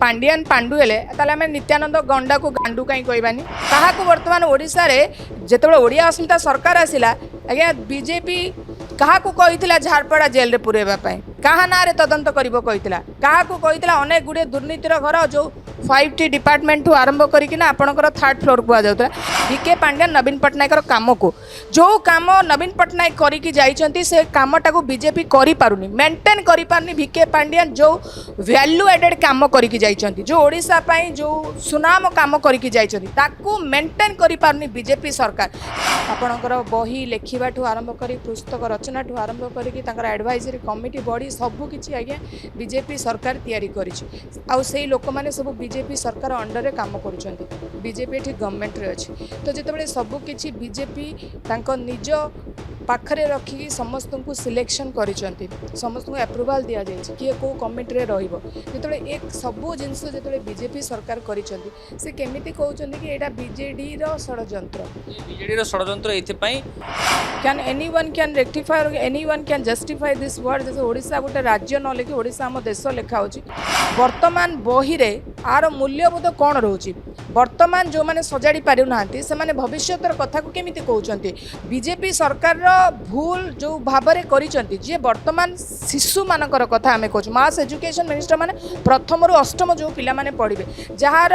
पांडियान पांडु हेले ताले आमे नित्यानंद गंडा को गांडू कहीं कहबानी कहा वर्तमान ओडिशा रे जेतेबेले ओडिया अस्मिता सरकार आसिला आज्ञा बीजेपी कहा कही झारपड़ा जेल रे पुरेबा पई कहा ना रे तदंत करिवो कहितला कहा कहितला अनेक गुडे दुर्नीतिर घर जो 5टी डिपार्टमेंट ठू आरंभ करिकिना आपणकर 3rd फ्लोर को जाउतला बीके पांड्या नवीन पट्टनायक काम को जो काम नवीन पट्टनायक करिकी जाइछंती से कामटा को बीजेपी करि पारुनी मेंटेन करि पारुनी बीके पांड्यान जो वैल्यू एडेड काम करिकी जाइछंती जो ओडिशा पई जो सुनाम काम करिकी जाइछंती ताकू मेंटेन करि पारुनी बीजेपी सरकार आपणकर बही लेखिबा ठू आरंभ करी पुस्तक रचना ठू आरंभ करिकी तांकर एडवाइजरी कमिटी बॉडी सब किछि आज्ञा बीजेपी सरकार तैयारी करिछि आ सेही लोक माने सब बीजेपी सरकार अंडर रे काम करुछंती बीजेपी एठी गवर्नमेंट रे अछि तो जेतेबेले सब किछि बीजेपी तांको निज पाखरे रखी समस्त को सिलेक्शन करिसेंती समस्त को अप्रूवल दिया जाय किए को कमिटी रे रहइबो जेतेबेले एक सबो जिंस जेतेबेले बीजेपी सरकार करिसेंती से केमिति कहउचंती कि एटा बीजेडी रो षडयंत्र बीजेडी रो षडयंत्र एथि पई कैन एनीवन कैन रेक्टिफाई और anyone can justify this word जैसे ओडिशा गोटे राज्य न लेके ओडिशा हम देश लेखा होची वर्तमान बही रे आर मूल्यबोध कौन रोची वर्तमान जो माने सजाड़ी पारु नांती से माने भविष्यतर कथा को केमिति कहउचंती बीजेपी सरकार रो भूल जो भाबरे करिसंती जे वर्तमान शिशु मानकर कथा आमे कहू मास एजुकेशन मिनिस्टर माने प्रथम रु अष्टम जो पिला माने पढ़िबे जहार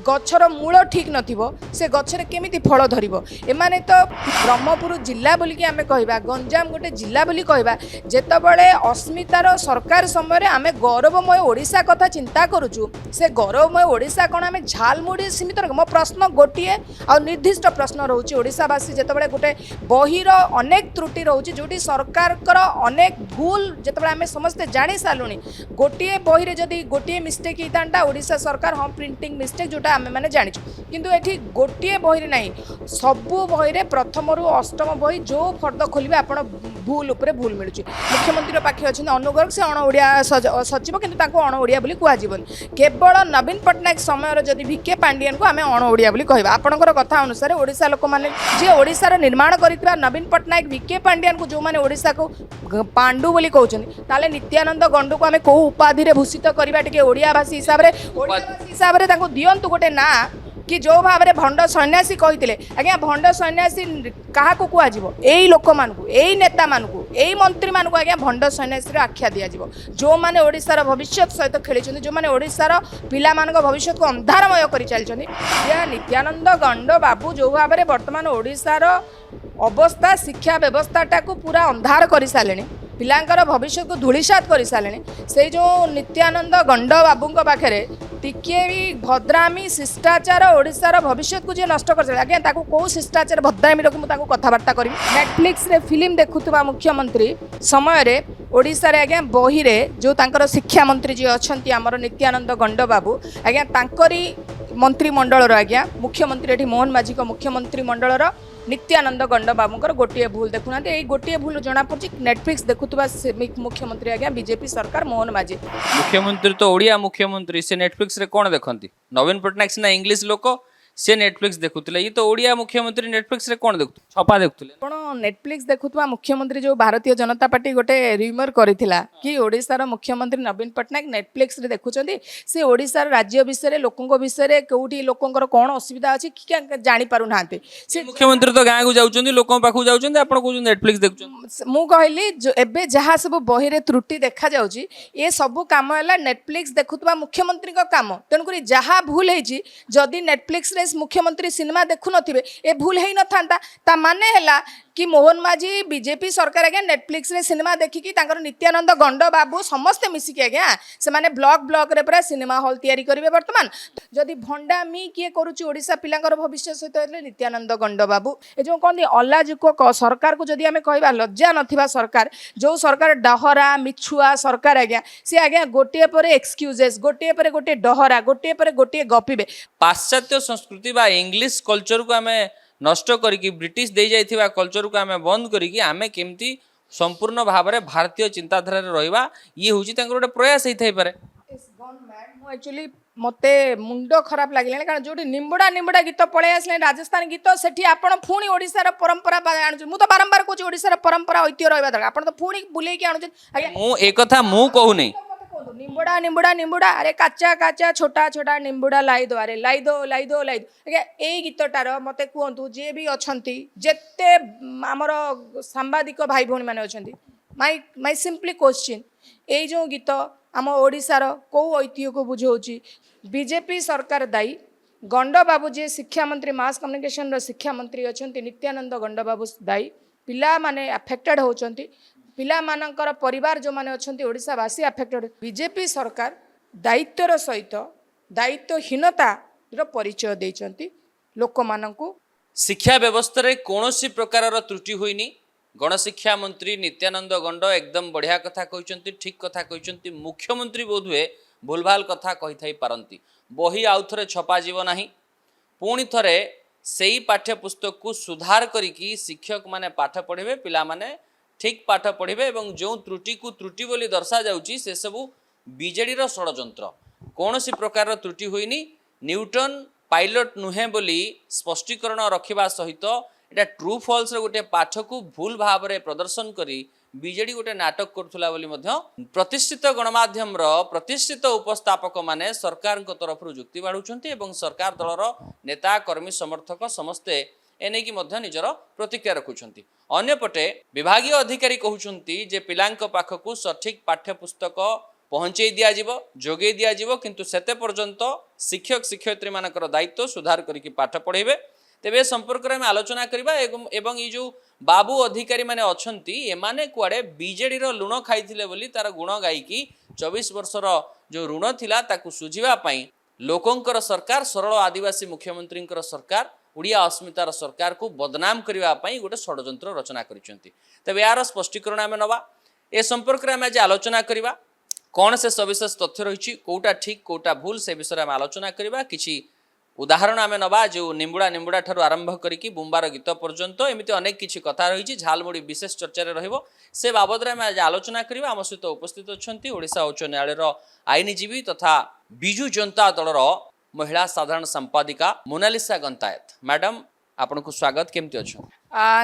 गछर मूल ठीक नथिबो से गछरे केमिति फल धरिबो एमाने तो ब्रह्मपुर जिला बोली कि आमे कहबा गंजाम गोटे जिला बोली कहबा जेतबळे अस्मितार सरकार समय आमे गौरवमय ओडिशा कथा चिंता करूछु से गौरवमय ओडिशा कोन आमे झालमुडी सीमित मो प्रश्न गोटिए आ निर्दिष्ट प्रश्न रहउची ओडिशावासी जेतबळे गोटे बहिर अनेक त्रुटि रहउची जोटी सरकार कर अनेक भूल जेतबळे आमे समस्त जानि सालुनी गोटिए बहिरे जदी गोटिए मिस्टेक हितांडा ओडिशा सरकार हम प्रिंटिंग मिस्टेक जोटा आमे माने जानिछु किंतु एठी गोटिए बहिरे नाही सबु बहिरे प्रथम रु अष्टम बहि जो फर्द खोलिबे आपण भूल उपरे भूल मिलुची मुख्यमंत्री पाखे अछि अनुगर्ग से अण ओडिया सचिव किंतु ताको अण ओडिया बोली कुआ जीवन केवल नवीन पट्टनायक समय रे जदी भिके पांडियन को आमे अण ओडिया बोली कहबा आपणकर कथा अनुसार ओडिशा लोक माने जे ओडिसा रो निर्माण करितबा नवीन पट्टनायक भिके पांडियन को जो माने ओडिसा को पांडु बोली कहउछन ताले नित्यानंद गंडू को आमे को उपाधि रे भूषित करबा टिके ओडिया भाषी हिसाब रे ताको दियंतु गोटे ना कि जो भाव में भंड सन्यासी कहते आज्ञा भंड सन्यासी क्या कहुव यही लोक मानू यही नेता मानू यही मंत्री मानू आज्ञा भंड सन्यासी आख्या दि जो मैंने ओडिशार भविष्य सहित खेली जो मैंने ओडिशार पिला भविष्य को अंधारमय कर चलती नित्यानंद गंड बाबू जो भाव में बर्तमान ओडिशार अवस्था शिक्षा व्यवस्था को पूरा अंधार कर सारे पिलांकर भविष्य को धूलिसात कर सारे से जो नित्यानंद गंड बाबू पाखे टिके भी भद्रामी शिष्टाचार ओडिशार भविष्य को जी नष्ट कर आज्ञा ताको को शिष्टाचार भद्रामी रखी मुझे कथबार्ता करी नेटफ्लिक्स रे फिल्म देखुवा मुख्यमंत्री समय रे ओडिशा रे आज्ञा बही रे जो तांकर शिक्षा मंत्री जी अच्छा आमर नित्यानंद गंड बाबू आज्ञा तांकरी मंत्रिमंडल आज्ञा मुख्यमंत्री एठी मोहन माझी को मुख्यमंत्री मंडल नित्यानंद गंड बाबूंकर गोटे भूल देखुना ये गोटे भूल जना पड़ी नेटफ्लिक्स देखुवा मुख्यमंत्री आज्ञा बीजेपी सरकार मोहन माझी मुख्यमंत्री तो ओडिया मुख्यमंत्री से नेटफ्लिक्स रे कौन देखती नवीन पट्टनायक सिना इंग्लिश लोक से नेटफ्लिक्स देखुले ये तो ओडिया मुख्यमंत्री नेटफ्लिक्स रे कौन देखु छपा देखुले आपण नेटफ्लिक्स देखुवा मुख्यमंत्री जो भारतीय जनता पार्टी गोटे रिमर करिथिला कि ओडिशार मुख्यमंत्री नवीन पट्टनायक नेटफ्लिक्स रे देखुचंदी से ओडिशार राज्य विषय लोकंक विषय कोठी लोकंकर कोन असुविधा अछि कि जानि पारु नाते से मुख्यमंत्री तो गाँ को जाउचंदी लोकन पाखु जाउचंदी आपण को नेटफ्लिक्स देखुचंदी मु कहली जो एबे जहा सब बही रे त्रुटि देखा जाउची ए सब काम हला नेटफ्लिक्स देखुवा मुख्यमंत्री को काम तनकुरी जहा भूल हेची जदी नेटफ्लिक्स रे मुख्यमंत्री सिनेमा देखु नथिबे ए भूल हेई न थांता ता माने हैला कि मोहन माझी बीजेपी सरकार आज्ञा नेटफ्लिक्स रे सिनेमा देखिकी तांकर नित्यानंद गंड बाबू समस्त मिसिकी आज्ञा से माने ब्लॉक रे पूरा सिनेमा हॉल तैयारी करिवे वर्तमान जदी भंडा मी किए करूची ओडिशा पिलांकर भविष्य सहित हेले नित्यानंद गंड बाबू ए जो कहंदी अलाजुक सरकार को जदी हमें कहबा लज्जा नथिबा सरकार जो सरकार डहरा मिछुआ सरकार आज्ञा से आज्ञा गोटे परे एक्सक्यूजेस गोटे परे गोटे डहरा गोटे परे गोटे गपिबे पाश्चात्य संस्कृति बा इंग्लिश कल्चर को हमें नष्ट करिकी ब्रिटिश दे जाइथिबा कल्चर को आमे बंद करिकी आमे केमती संपूर्ण भाव में भारतीय चिंताधारा रे रहिबा ये होची तांकर गोटे प्रयास हेइ थाइ पारे एक्चुअली मते मुंड खराब लगे कारण जो निम्बुड़ा गीत पलि आसले राजस्थान गीत से आपण पुणी ओडिशार परंपरा आणु मु तो बारंबार कहूँ ओडिशार परंपरा ऐतिह्य रहा दरकार आप तो पुणी बुलेकी आणु मु एक कथा मु कहू नहीं କୁହନ୍ତୁ ନିମ୍ବୁଡା ନିମ୍ବୁଡା ନିମ୍ବୁଡା ଆରେ କାଚା କାଚା ଛୋଟା ଛୋଟା ନିମ୍ବୁଡା लाई दो ଆରେ लाई दो लाई दो लाई दो ଆଜ୍ଞା ଏଇ ଗୀତଟାର ମୋତେ କୁହନ୍ତୁ ଯିଏ ବି ଅଛନ୍ତି ଯେତେ ଆମର ସାମ୍ବାଦିକ ଭାଇ ଭଉଣୀମାନେ ଅଛନ୍ତି ମାଇ ସିମ୍ପଲି କ୍ୱେଶ୍ଚିନ୍ ଏଇ ଯେଉଁ ଗୀତ ଆମ ଓଡ଼ିଶାର କେଉଁ ଐତିହ୍ୟକୁ ବୁଝାଉଛି ବିଜେପି ସରକାର ଦାୟୀ ଗଣ୍ଡବାବୁ ଯିଏ ଶିକ୍ଷାମନ୍ତ୍ରୀ ମାସ୍ କମ୍ୟୁନିକେସନର ଶିକ୍ଷାମନ୍ତ୍ରୀ ଅଛନ୍ତି ନିତ୍ୟାନନ୍ଦ ଗଣ୍ଡବାବୁ ଦାୟୀ ପିଲାମାନେ ଆଫେକ୍ଟେଡ୍ ହେଉଛନ୍ତି ପିଲାମାନଙ୍କର ପରିବାର ଯେଉଁମାନେ ଅଛନ୍ତି ଓଡ଼ିଶାବାସୀ ଆଫେକ୍ଟେଡ୍ ବିଜେପି ସରକାର ଦାୟିତ୍ୱର ସହିତ ଦାୟିତ୍ୱହୀନତାର ପରିଚୟ ଦେଇଛନ୍ତି ଲୋକମାନଙ୍କୁ ଶିକ୍ଷା ବ୍ୟବସ୍ଥାରେ କୌଣସି ପ୍ରକାରର ତ୍ରୁଟି ହୋଇନି ଗଣଶିକ୍ଷା ମନ୍ତ୍ରୀ ନିତ୍ୟାନନ୍ଦ ଗଣ୍ଡ ଏକଦମ ବଢ଼ିଆ କଥା କହିଛନ୍ତି ଠିକ୍ କଥା କହିଛନ୍ତି ମୁଖ୍ୟମନ୍ତ୍ରୀ ବୋଧହୁଏ ଭୁଲଭାଲ କଥା କହିଥାଇ ପାରନ୍ତି ବହି ଆଉ ଥରେ ଛପାଯିବ ନାହିଁ ପୁଣି ଥରେ ସେଇ ପାଠ୍ୟପୁସ୍ତକକୁ ସୁଧାର କରିକି ଶିକ୍ଷକମାନେ ପାଠ ପଢ଼ିବେ ପିଲାମାନେ ଠିକ୍ ପାଠ ପଢ଼ିବେ ଏବଂ ଯେଉଁ ତ୍ରୁଟିକୁ ତ୍ରୁଟି ବୋଲି ଦର୍ଶାଯାଉଛି ସେସବୁ ବିଜେଡ଼ିର ଷଡ଼ଯନ୍ତ୍ର କୌଣସି ପ୍ରକାରର ତ୍ରୁଟି ହୋଇନି ନ୍ୟୁଟନ ପାଇଲଟ ନୁହେଁ ବୋଲି ସ୍ପଷ୍ଟୀକରଣ ରଖିବା ସହିତ এটা ট্রু ফলসর গোটে পাঠকু ভুল ভাবে প্রদর্শন করে বিজেডি গোটে নাটক করুলা বলে প্রতিষ্ঠিত গণমাধ্যমর প্রতিষ্ঠিত উপস্থাপক মানে সরকার তরফ যুক্তি বাড়ুচ্ছেন এবং সরকার দলর নেতা কর্মী সমর্থক সমস্তে এনেকি নিজের প্রতিক্রিয়া রাখুচ্ছেন অন্যপটে বিভাগীয় অধিকারী কହୁଛନ୍ତି যে পিলাঙ্ক পাখকু সঠিক পাঠ্যপুস্তক পৌঁছাই দিয়াଯିବ যোগাই দিয়াଯିବ কিন্তু সেতে পর্যন্ত শিক্ষক শিক্ষয়িত্রী মানকর দায়িত্ব সুধার করিকি পাঠ পড়াইবে तेबे संपर्क में आलोचना करबा एवं ये जो बाबू अधिकारी माने अछंती एमाने कुआडे बीजेडी रो लुण खाइथिले बोली तार गुण गायकी 24 वर्षर जो ऋण थिला ताकू सुझिबा पई लोकंकर सरकार सरल आदिवासी मुख्यमंत्री सरकार उड़िया अस्मितार सरकार को बदनाम करबा पई गोटे षडयंत्र रचना करिसेंती तेबे यार स्पष्टीकरण आमे नबा ए संपर्क में आज आलोचना करबा कौन से सविशेष तथ्य रही कोटा ठीक कोटा भूल से विषय में आलोचना करबा किछि उदाहरण आम नवा जो निम्बुड़ा निम्बुड़ा ठारू आरंभ करिकी बुम्बार गीत पर्यंत एमती अनेक किछि कथा रही झालमुड़ी विशेष चर्चा रहिबो से बाबद में आज आलोचना करबा आम सहित उपस्थित अछंती ओडिशा उच्च न्यायालयर आईनजीवी तथा बिजु जनता दलर महिला साधारण संपादिका मोनालिसा गंतायत मैडम आपनको स्वागत केमती अछि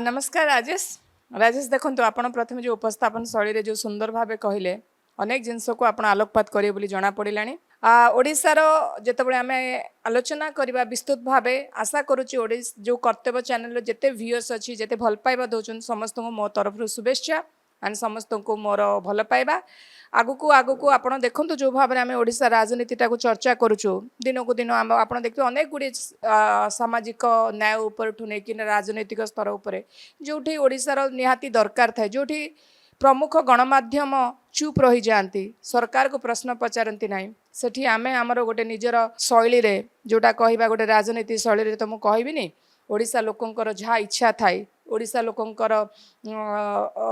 नमस्कार राजेश देखंतु आपण प्रथम जो उपस्थापन शैली रे जो सुंदर भावे कहिले अनेक जिनस को आपण आलोकपात करिए बोली जना पड़िलानी ओडिशार जेतेबेले आमे आलोचना करबा विस्तृत भावे आशा करूची ओडिस जो कर्तव्य चैनल जेते व्यूअर्स अछि जेते भल पाइबा दोचन समस्त को मो तरफ शुभेच्छा एंड समस्त को मोर भल पाइबा आगुकू आपण देखंतु जो भाव आमे ओडिशा राजनीतिटा को चर्चा करूछु दिन को दिन आपण देखते अनेक गुडी सामाजिक न्याय ऊपर ठु नै कि राजनीतिक स्तर ऊपर जोठी ओडिशार निहाती दरकार थाए जोठी प्रमुख गणमाध्यम चुप रही जाती सरकार को प्रश्न पचारती ना सेठी आमे आमर गोटे निजर शैली रे जोटा कहबा गोटे राजनीति शैली रे तो मु कहबिनी ओडिशा लोकंकर जहाँ इच्छा थाए ओडिशा लोकंकर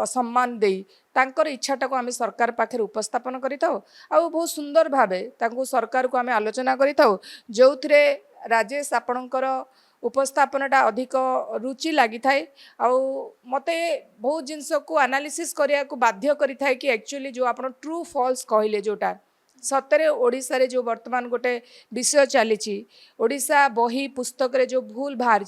सम्मान देई तांकर इच्छाटा को आमे सरकार पाखे उपस्थापन करिताओ आ बहुत सुंदर भावे तांको सरकार को आमे आलोचना करिताओ जोथरे राजेश आपणकर उपस्थापनटा अधिक रुचि लगी थाए मते बहुत जिनस को एनालिसिस करिया को बाध्य करि थाए कि एक्चुअली जो आपण ट्रू फॉल्स कहले जोटा सतरे ओडिशा रे जो वर्तमान गोटे विषय चली ओडिशा बही पुस्तक रे जो भूल बाहर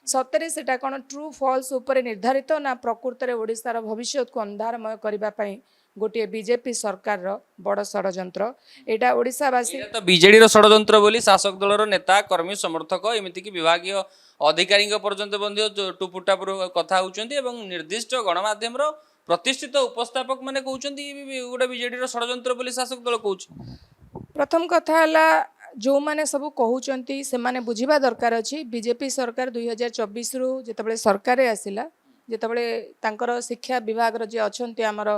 सतरे सेटा कौन ट्रू फॉल्स ऊपर निर्धारित ना प्रकृत रे ओडिशार भविष्य को अंधारमय करबा पई गोटे बीजेपी सरकार रो बड़ षडयंत्र एटा ओडिशावासी तो बीजेडी रो षडयंत्र बोली शासक दलर नेता कर्मी समर्थक एमिति कि विभागीय अधिकारी पर्यंत बंध्य टुपुटापुर कथा होउचंती एवं निर्दिष्ट गणमाध्यम रो प्रतिष्ठित उपस्थापक माने कहउचंती गोटे बीजेडी रो षडयंत्र बोली शासक दल कहउछ प्रथम कथा हला जो माने सब कहउचंती से माने बुझिबा दरकार अछि बीजेपी सरकार 2024 रु जेतबेले सरकार आसिला जेतबेले तांकर शिक्षा विभाग जे अछंती हमर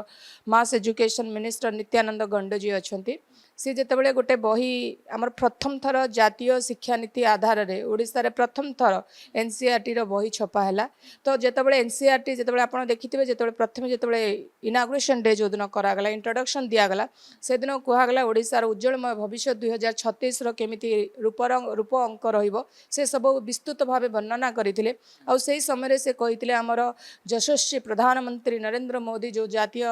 मास एजुकेशन मिनिस्टर नित्यानंद गंड जी अछंती सी जेतबेले गोटे बही हमर प्रथम थर जातीय शिक्षा नीति आधार रे ओडिसा रे प्रथम थर एनसीईआरटी रो बही छपा हैला तो जेतबेले एनसीईआरटी जेतबेले आपण देखिथिबे जेतबेले प्रथम जेतबेले इनाग्रेशन डे जो दिन करा गला इंट्रोडक्शन दिया गला से दिन कुहा गला ओडिसा रो उज्जवलमय भविष्य 2036 रो केमिति रूप अंक रहिबो से सब विस्तृत भावे वर्णना करिथिले आ सेही समय रे से कहिथिले हमर यशस्वी प्रधानमंत्री नरेंद्र मोदी जो जातीय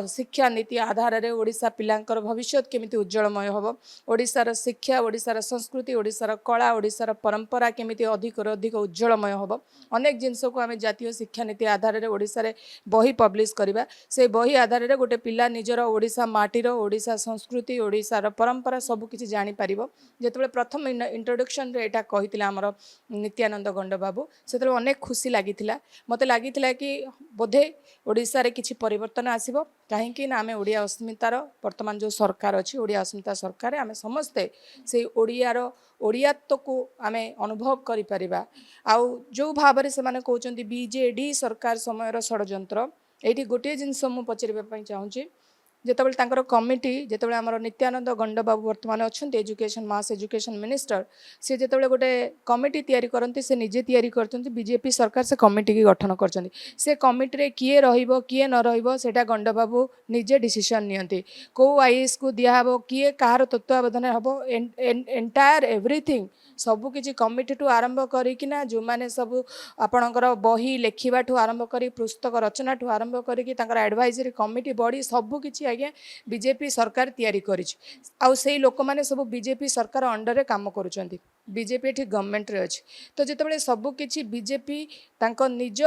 शिक्षा नीति आधार रे ओडिसा पिलांकर भविष्य भविष्यत केमिति उज्जवलमय होबो ओडिशार शिक्षा ओडिशार संस्कृति ओडिशार कला ओडिशार परंपरा केमिति अधिक अधिक उज्जवलमय होबो अनेक जिनस को आम जातीय शिक्षा नीति आधार में ओडिशा बही पब्लिश करवा से बही आधार में गोटे पिला निजर ओडिशा माटीर ओडिशा संस्कृति ओडिशार परंपरा सबकिछि जानी पारिबो जेतेबेले प्रथम इंट्रोडक्शन रे एटा कहितिला हमर नित्यानंद गंड बाबू से अनेक खुशी लागिथिला मते लागिथिला कि बोधे ओडिशा रे किछि परिवर्तन आसीबो कहीं ना आम ओडिया अस्मितार वर्तमान जो सरकार अच्छी ओडिया अस्मिता सरकार आम समस्ते से ओडियार ओडियात्व को आम अनुभव करिपरिबा आउ जो भाव से माने कहउचंदी बीजेडी सरकार समयर षडयंत्र एठी गोटे जिनस मु पचारिबा पई चाहूची जेतेबेले तांकर कमिटी जेतेबेले हमर नित्यानंद गंड बाबू वर्तमान अच्छे एजुकेशन मास एजुकेशन मिनिस्टर से जेतेबेले गोटे कमिटी तैयारी करती से निजे तैयारी करते बीजेपी सरकार से कमिटी की गठन करछंती से कमिटी रे किए रहिबो किए न रहिबो सेटा गंड बाबू निजे डिसीजन नियंती को आईएएस को दिया हबो किए कहार तत्वावधान हबो एंटायर एवरीथिंग सबु किछि कमिटी टू आरंभ करिकिना जो माने सब आपणकर बही लेखिबा ठू आरंभ करी पुस्तक रचना ठू आरंभ करिकि तांकर एडवाइजरी कमिटी बॉडी सबु किछि आज्ञा बीजेपी सरकार तैयारी करिछि आउ सेही लोक माने सब बीजेपी सरकार अंडर रे काम करूछंती बीजेपी एठी गवर्नमेंट रे अछि तो जेतेबेले सबु किछि बीजेपी तांको निज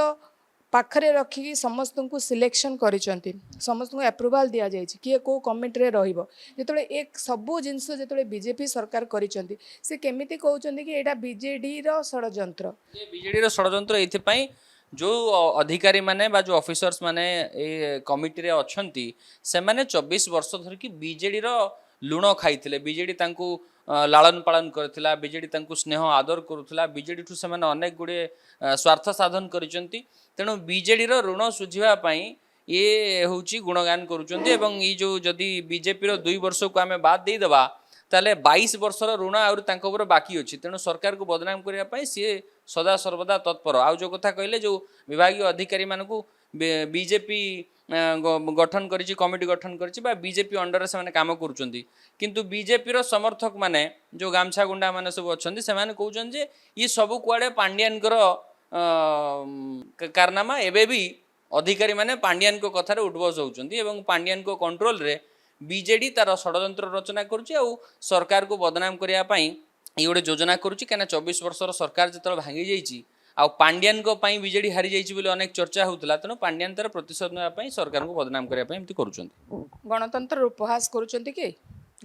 पाखरे रखिकी समस्त को सिलेक्शन करिसंती समस्त को अप्रूवल दिया जायछि किए को कमिटी रे रहिबो जेतबे एक सबु जिंस जेतबे बीजेपी सरकार करिसंती से केमिति कहउचंदी कि एटा बीजेडी रो षडयंत्र ये बीजेडी रो षडयंत्र एथि पई जो अधिकारी माने बा जो ऑफिसर्स माने ए कमिटी रे अछंती से माने 24 वर्ष धर की बीजेडी रो लुण खाइथिले बीजेडी तांकू लालन पालन करथिला बीजेडी तांकू स्नेह आदर करुथिला बीजेडी ठू से माने अनेक गुडे स्वार्थ साधन करिसंती तेणु बीजेडी रो ऋण सुझिबा पई ये होची गुणगान करुचंती एवं ई जो जदी बीजेपी रो 2 वर्ष को आमे बाद देई देबा ताले 22 वर्षर ऋण आउर तांको उपर बाकी अछि तेणु सरकार को बदनाम करिया पई सी सदा सर्वदा तत्पर आउ जो कथा कहले जो विभागीय अधिकारी मानकू बीजेपी गठन करिछि कमिटी गठन करिछि बा बीजेपी अंडर से माने काम करूचंती किंतु बीजेपी रो समर्थक माने जो गामछा गुंडा माने सब अछंती से माने कहउचन जे ई सब कुआडे पांड्यान कर कारनामा एबे भी अधिकारी माने पांड्यान को कथारे उठबस होउचंती एवं पांड्यान को कंट्रोल रे बीजेडी तार षडयंत्र रचना करुछि आ सरकार को बदनाम करिया पई ई गोटे योजना करुछि केना 24 वर्षर सरकार जतल भांगी जाइछि आ पांड्यान को पई बीजेडी हारि जाइछि बोले अनेक चर्चा होउतला तनो पांड्यान तार प्रतिशोध नेबा पई सरकार को बदनाम करिया पई एमति करूचंती गणतंत्र उपहास करूचंती कि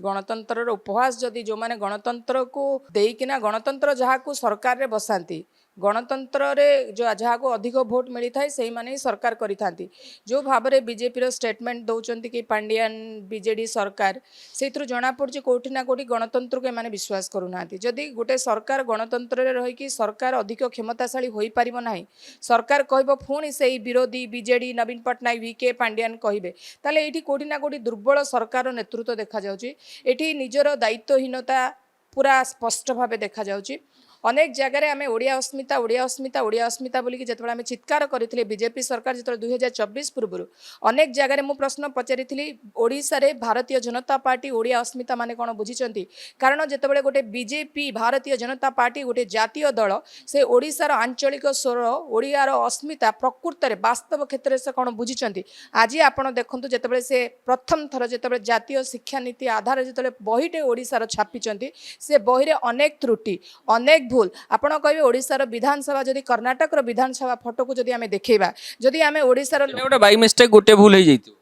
गणतंत्र उपहास जदि जो माने गणतंत्र को देकिना गणतंत्र जहा को सरकार रे बसांती गणतंत्र रे जो जहाँ को अधिक भोट मिली थाए से माने ही सरकार करी थांती जो भाव में बीजेपी रो स्टेटमेंट दौरान कि पांड्यान बीजेडी सरकार से जना पड़ी कोठी ना कोठी गणतंत्र को एमाने विश्वास करूना जदि गोटे सरकार गणतंत्र रे रही कि सरकार अधिक क्षमताशाली हो पारिबो नाही सरकार कहबो पुणी से विरोधी बीजेडी नवीन पट्टनायक वीके पांड्यान कहिबे ताले एठी कोठी ना कोठी दुर्बल सरकार नेतृत्व देखा जाउची एठी निजर दायित्वहीनता पूरा स्पष्ट भाव देखा जाउची अनेक जगह आम ओडिया अस्मिता ओडिया अस्मिता ओडिया अस्मिता बोलिकी जिते आम चित्कार करते बीजेपी सरकार जो 2024 पूर्व अनेक जगह मु प्रश्न पचारि ओडिशा रे भारतीय जनता पार्टी ओडिया अस्मिता माने कौन बुझीचंती कारण जितेबाला गोटे बीजेपी भारतीय जनता पार्टी गोटे जातीय दल से ओडिशार आंचलिक स्वर ओडियार अस्मिता प्रकृत में वास्तव क्षेत्र से कौन बुझीचंती आज आपण देखंतु जितेबाला से प्रथम थर जितेबाला जातीय शिक्षा नीति आधार जिते बहीटे ओडिशार छापिचंती से बही रे अनेक त्रुटि अनेक भूल आपण कहबे ओडिशार विधानसभा जदि कर्नाटक रो विधानसभा फोटो को जदि आमे देखैबा जदि आमे ओडिशार गोटे बाई मिस्टेक गोटे भूल हो जाइतो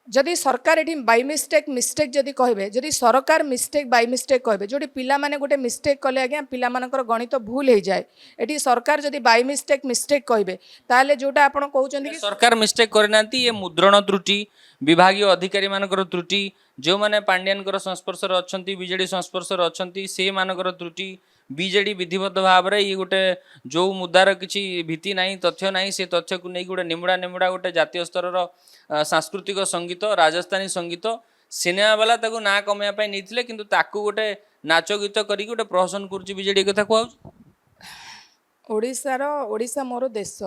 जदि सरकार एठी बाई मिस्टेक जदि कहबे जदि सरकार मिस्टेक बाई मिस्टेक कहबे जोडी पिला माने गोटे मिस्टेक कले आज्ञा पिला मानकर गणित भूल हो जाए एठी सरकार जदि बाई मिस्टेक कहबे ताले जोटा आपण कहउचंदी कि सरकार मिस्टेक करनांती ये मुद्रण त्रुटि विभागीय अधिकारी मानकर त्रुटि जो माने पांड्यानकर संस्पर्शर अछंती बीजेडी संस्पर्शर अछंती से मानकर त्रुटि बीजेडी विधिबद्ध भाव में ये गोटे जो मुद्दार किसी भीति नहीं तथ्य नहीं से तथ्य को नहीं गोटे निमुड़ा निमुड़ा गोटे जातीय स्तर सांस्कृतिक संगीत राजस्थानी संगीत सिनेमा वाला ताको ना कमेया नहीं किंतु ताकू गोटे नाच गीत करी गोटे प्रहसन करुच्ची बीजेडी कथा कहू ओडिशा मोर देश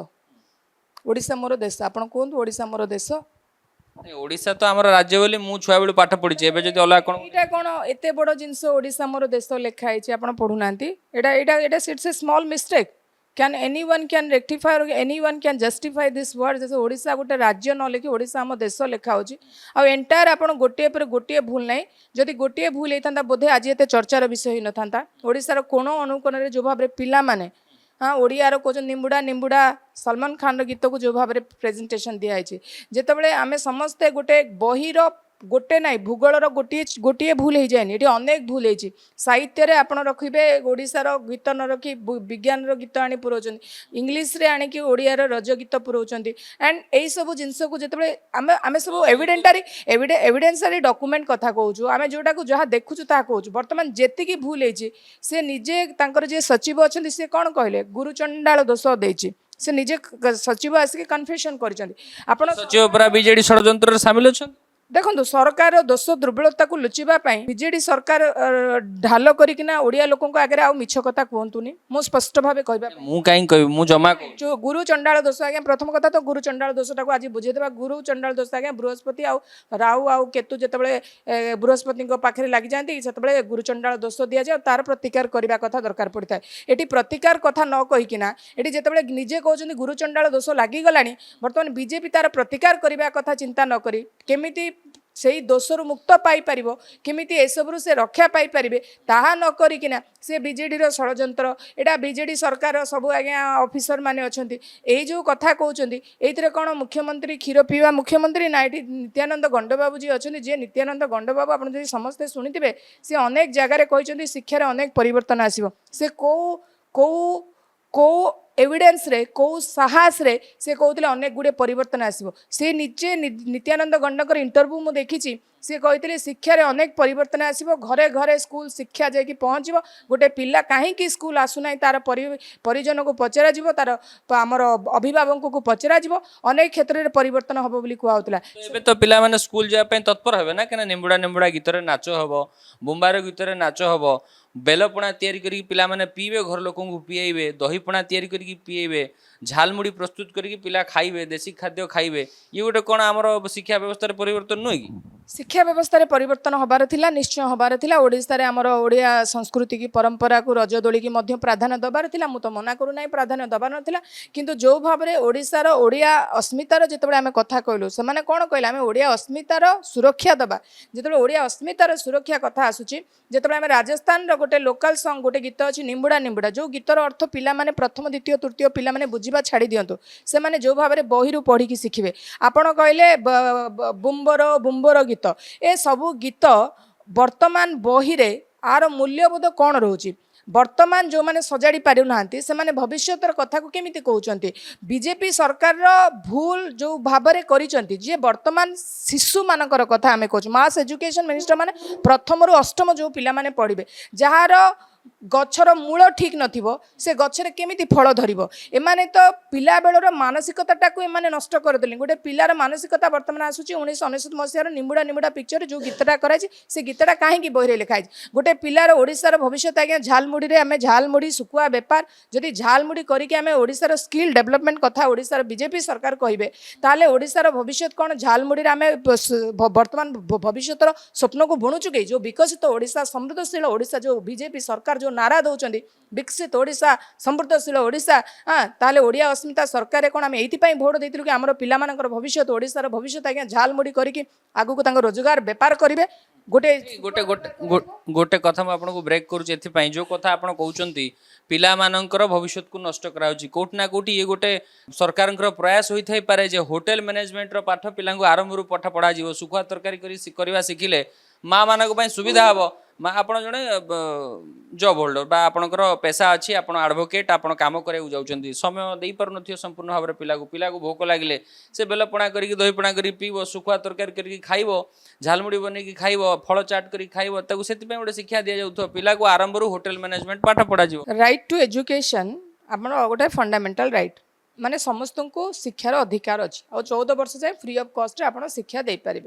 ओडिशा मोर देश आपण कहतु ओडिशा मोर देश ओडिशा तो आम राज्य बोली मु छुआ बेलू पाठ पढ़ी एबे जदि अलग कोन एटा कोन एते बड़ जिंस ओडिशा मोर देश लिखाई आपण पढु नांती एटा एटा एटा it's a small mistake can any one can rectify or any one can justify this word जैसे ओडिशा गोटे राज्य न लेखि ओडिशा आम देश लिखा होची आ एंटायर आपण गोटे पर गोटे भूल नहीं जदि गोटे भूल होता बोधे आज एत चर्चार विषय ही न था ओडिशार कोण अनुकोण जो भाव पिला माने हाँ ओडियार कौन निम्बुड़ा निम्बुड़ा सलमान खान गीत को जो भाव प्रेजेंटेशन दिखाई जितेबाला आम समस्ते गोटे बहीर गोटे ना भूगोलर गोटे गोटे भूल हो जाए ये अनेक भूल होती साहित्य आप रखिए ओडिशार गीत न रखी विज्ञान गीत आनी पुराउं इंग्लीश रे आनिकी ओडियार रज गीत पुराउं एंड यही सब जिनस को जिते आम सब एविडेंसारी डॉक्यूमेंट कथा कहूँ आम जोटा को जहाँ देखुचु ता कहूँ बर्तमान जेतिकी भूल होती से निजे जे सचिव अच्छा सी कौन कहले गुरुचंडाल दोष देती से निजे सचिव आसिक कन्फेशन कर सचिव परा बीजेडी षड्यंत्र सामिल अच्छा देखो सरकार दोष दुर्बलता को लुचापी बीजेडी सरकार ढाल करना ओडिया लोक आगे आ मिछ कथा कहतुनि मु स्पष्ट भाव कह जमा जो गुरु चंडाल दोष आज्ञा प्रथम कथा तो गुरु चंडाल दोषटा को आज बुझेदेवा गुरु चंडाल दोष आज्ञा बृहस्पति राहु आउ केतु जिते बृहस्पति पाखे लग जाती से गुरु चंडाल दोष दि जाए तार प्रतिकार करने कथा दरकार पड़ता है ये प्रतिकार कथा न कहीकिना ये जिते निजे कहते गुरु चंडाल दोष लगिगला बर्तमान बीजेपी तार प्रतिकार करने कथा चिंता न करी केमिति से दोषरु मुक्त पाई परिबो केमिति एसबरु से रक्षा पाई परिबे ताहा न करिकिना से बीजेडी रो षडयंत्र एटा बीजेडी सरकार सबु आज्ञा ऑफिसर माने अछंती एई जो कथा कहउचंती एइतरे कोन मुख्यमंत्री क्षीर पीवा मुख्यमंत्री ना एटी नित्यानंद गंडबाबू जी अछंती जे नित्यानंद गंडबाबू आपण जदि समस्ते सुनिथिबे से अनेक जगह रे कहउचंती शिक्षा रे अनेक परिवर्तन आसीबो से को एविडेंस रे को साहस रे से कहते अनेक गुड़े परिवर्तन आसो से निजे नित्यानंद गंडकर इंटरव्यू मुझे देखी सी कहते शिक्षार अनेक परिवर्तन आसो घरे घरे स्कूल शिक्षा जाकि पहुँच गोटे पिला कहीं स्कूल आसुना तार परिजन को पचरा तार आमर अभिभावक को पचरा अनेक क्षेत्र में परिवर्तन हम बोली कहला तो पिला माने स्कूल जाए तत्पर हे ना क्या निम्बुड़ा निम्बुड़ा गीत नाच हम बुम्बार गीत नाच हम बेलपणा तैयारी करी पिला माने पीबे घर लोक पीएबे दहीपणा तैयारी करी पीएबे झालमुड़ी प्रस्तुत करी पिला खाइबे देशी खाद्य खाइबे ये गोटे कौन आमर शिक्षा व्यवस्था परिवर्तन नुह कि शिक्षा व्यवस्था परिवर्तन हबार थिला निश्चय हबार थिला ओडिशा रे हमर ओडिया संस्कृति की परंपरा को रज दोली की मध्य प्राधान्य दबार थिला मु तो मना करू नाही प्राधान्य दबार नथिला किंतु जो भाव रे ओडिशा रो ओडिया अस्मितार जेतेबे आमे कथा कहलु से माने कोन कहला आमे ओडिया अस्मितार सुरक्षा दबा जेतेबे ओडिया अस्मितार सुरक्षा कथा आसुची जेतेबे आमे राजस्थान रो गोटे लोकल सॉन्ग गोटे गीत अछि निम्बुड़ा निम्बुड़ा जो गीतर अर्थ पिला माने प्रथम द्वितीय तृतीय पिला माने बुझिबा छाड़ी दियंतु से माने जो भाव रे बही रु पढ़ी की शिखिबे आपण कहले बुम्बर गीत ए सबू गीत वर्तमान बही रे आर मूल्यबोध कौन रोची वर्तमान जो माने सजाड़ी पारि नांती से माने भविष्यतर कथा को केमिति कहउचंती बीजेपी सरकार रो भूल जो भाबरे करिचंती जे वर्तमान शिशु मानकर कथा आमे कहू मास एजुकेशन मिनिस्टर माने प्रथम रु अष्टम जो पिला माने पढ़िबे जहार गछर मूल ठीक नथिबो से गछरे केमिति फल धरिबो एमाने तो पिला बेलर मानसिकता को एमाने नष्ट कर देले गोटे पिलार मानसिकता वर्तमान आसुची 1999 मसियार निम्बुड़ा निम्बुड़ा पिक्चर जो गीतटा कराई से गीतटा काहेकि बहिरे लिखाई गोटे पिलार ओडिशार भविष्य आज्ञा झालमुड़ी रे आमे झालमुड़ी सुकुआ बेपार जदि झालमुड़ी करिके आमे ओडिशार स्किल डेवलपमेंट कथा ओडिशार बीजेपी सरकार कहिबे ताले ओडिशार भविष्य कोन झालमुड़ी रे आमे वर्तमान भविष्यतर स्वप्न को बुणुचु के जो विकसित ओडिशा समृद्धशील ओडिशा जो बीजेपी सरकार जो नारा दौरान विकसित ओडिशा समृद्धशील ओडिशा हाँ ताले ओडिया अस्मिता सरकार कौन आम ये भोट देलु कि आमर पिला भविष्य ओडिशार भविष्य आज्ञा झालमुड़ी करके आगु को रोजगार बेपार करेंगे गोटे गोटे गोटे गोटे कथा मैं आपको ब्रेक करुँच जो कथा आप कहते पिला मानकर भविष्य को नष्ट कराउछि कोट ना कोटी ये गोटे सरकार प्रयास होई थाई पारे जे होटेल मैनेजमेंट रो पाठ पिला आरंभ रु पाठ पढ़ा जीवो सुखुआ तरकारी करवा शिखिले माँ मानक सुविधा हम आप जड़े जॉब होल्डर बा आपणकर पेशा अच्छी आप एडवोकेट आप कम कराया जाऊँच समय दे पार न संपूर्ण भाव में पिला को भोक लगे से बेलपणा करके दहीपणा कर पीब सुखुआ तरकारी करके खाइब झालमुड़ी बनई खाइब फल चाट कर खाइब से गोटे शिक्षा दि जाऊ पिला को आरंभ रु होटेल मैनेजमेंट पाठ पढ़ा राइट टू एजुकेशन आप गोटे फंडामेंटल राइट माने समस्त को शिक्षार अधिकार अच्छी और 14 वर्ष जाए फ्री ऑफ कॉस्ट आप शिक्षा दे पारे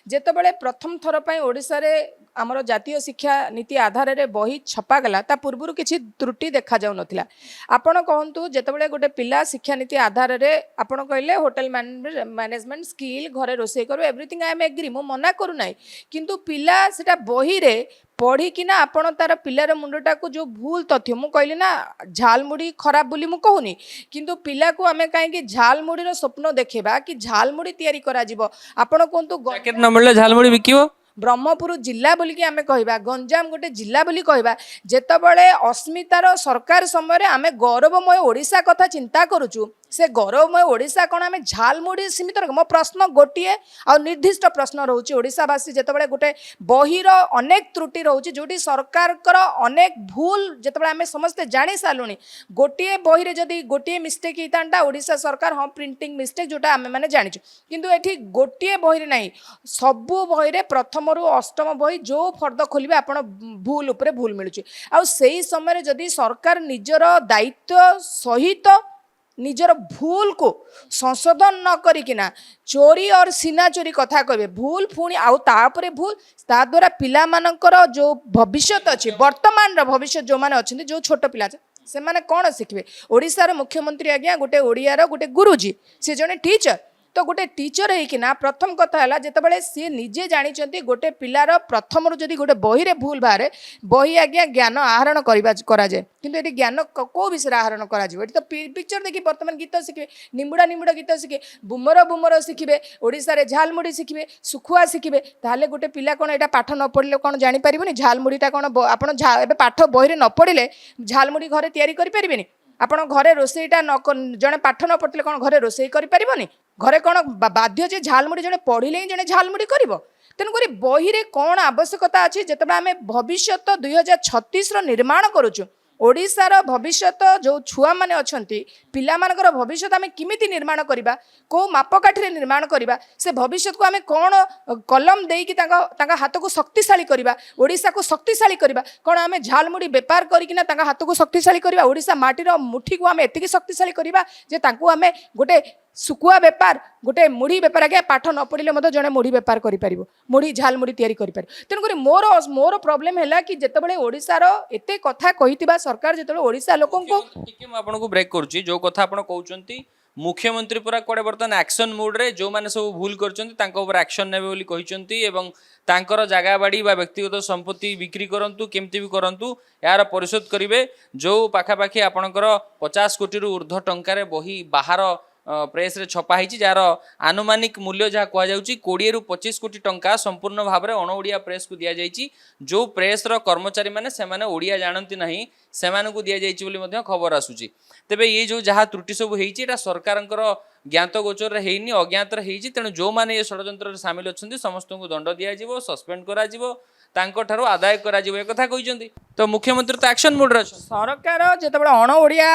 जितेबाला प्रथम थर पर ओडिशा रे आमर जातीय शिक्षा नीति आधार रे बही छपा गला ता पूर्व किसी त्रुटि देखा जाऊ नथिला आपण कहतु जितेबाला गोटे पिला शिक्षा नीति आधार रे आपण कहले होटेल मैनेजमेंट स्किल घरे रोषे करू एवरीथिंग आई एम एग्री मो मना करू नाही किंतु पिला सेटा बही रे पढ़िकिना आपण तार पिलार मुंडटा को जो भूल तथ्य मु कहली ना झालमुड़ी खराब बोली मु कहूनी किंतु पिला को आमे काहे झालमुड़ी स्वप्न देखेबा कि झालमुड़ी तैयारी करा जिवो आपण कोंतु पैकेट न मिलले झालमुड़ी बिकिबो ब्रह्मपुर जिला बोली कि आमे कहबा गंजाम गोटे जिला बोली कहबा जेतबळे अस्मितार सरकार समय आमे गौरवमय ओडिशा कथा चिंता करूचु से गौरवमय ओडिशा कोन आमे झालमुड़ी सीमित मो प्रश्न गोटिए आ निर्दिष्ट प्रश्न रहउची ओडिशावासी जेतबळे गोटे बहिर अनेक त्रुटि रहउची जोटी सरकार कर अनेक भूल जेतबळे आमे समस्त जानि सालुनी गोटिए बहिरे जदी गोटिए मिस्टेक हितांडा ओडिशा सरकार हम प्रिंटिंग मिस्टेक जोटा आमे माने जानिछु किंतु एठी गोटिए बहिरे नाही सबु बहिरे प्रथम रु अष्टम बही जो फर्द खोलिबे आपण भूल उपरे भूल मिलुची आ सेही समय जदी सरकार निजर दायित्व सहित निजर भूल को संशोधन न करिकिना चोरी और सीना चोरी कथा कहबे भूल पुणी आउ तापरे भूल ता द्वारा पिला मानकर जो भविष्य अच्छी वर्तमान भविष्य जो माने अच्छे जो छोट पिला से माने कौन शिखबे ओडिशार मुख्यमंत्री आज्ञा गोटे ओडियार गोटे गुरुजी से जने टीचर तो गोटे टीचर होइकिना प्रथम कथा है जितेबाला सी निजे जानी गोटे पिलार प्रथम जदि गोटे बही रे भूल बाहर बही आज्ञा ज्ञान आहरण कराए किंतु ये ज्ञान कौ विषय आहरण करा तो पिक्चर देखिए बर्तमान गीत शिखे निमुड़ा निमुड़ा गीत शिखे बुमर बुमर शिखे ओडिशा झालमुड़ी शिखे सुखुआ शिखे ताहले गोटे पिला कौन यहाँ पाठ न पढ़ले कौन जापर झालमुड़ीटा कौन आप पाठ बही न पढ़ले झालमुड़ी घरे तैयारी करें आपण घरे रोसईटा न जड़े पाठ न पढ़ले कौन घरे रोसई कर घरे कौन बाध्य जे झालमुड़ी जड़े पढ़ले ही जड़े झालमुड़ी कर तेणुक बही रे कौन आवश्यकता अच्छी जिते आम भविष्य 2036 निर्माण करुचु ओडिशार भविष्य जो छुआ माने अछंती पिला मानकर भविष्य आम किमिति निर्माण करबा को मापकाठी निर्माण करबा से भविष्य को आम कौन कलम देकी हाथ को शक्तिशाली करबा ओडिशा को शक्तिशाली करबा कौन आम झालमुड़ी बेपार करिकिना हाथ को शक्तिशाली करबा ओडिशा माटीर मुठी को आम एतिकी शक्तिशाली करबा जे तांको आम गोटे सुकुआ बेपार गोटे मुढ़ी बेपार आगे पाठ न पढ़ले जड़े मुढ़ी बेपार कर मुढ़ी झालमुड़ी तैयारी कर तेणुक मोर मोर प्रोब्लेम है कि जितेबाला ओडिशार एते कथा कही सरकार जो ओडिशा लोक आपको ब्रेक करुच्ची जो कथा आप कहते मुख्यमंत्री पूरा कड़े बर्तमान एक्शन मोड रे जो मैंने सब भूल कर एक्शन ने तांकर जगह बाड़ी बा व्यक्तिगत संपत्ति बिक्री करंतु केमती भी करंतु यार परिशोध करेंगे जो पाखापाखि आपणकर 50 कोटी रु ऊर्ध्व टंकार बही बाहर प्रेस रे छपा होती जार आनुमानिक मूल्य जहाँ कहुच्छी 20 रु 25 कोटी टंका संपूर्ण भाव में अणओडिया प्रेस को दि जाइए जो प्रेस रो कर्मचारी मैंने से ओडिया जानती ना से दि जाइए खबर आसूची तेबे ये जो जहाँ त्रुटि सब होती सरकार ज्ञात गोचर होनी अज्ञात होती तेणु जो मैंने ये षड्यंत्र सामिल अच्छा समस्त को दंड दिज्व सस्पेंड कर आदाय करा कथा कहते तो मुख्यमंत्री तो एक्शन मोड रे सरकार जितेबाला अणओडिया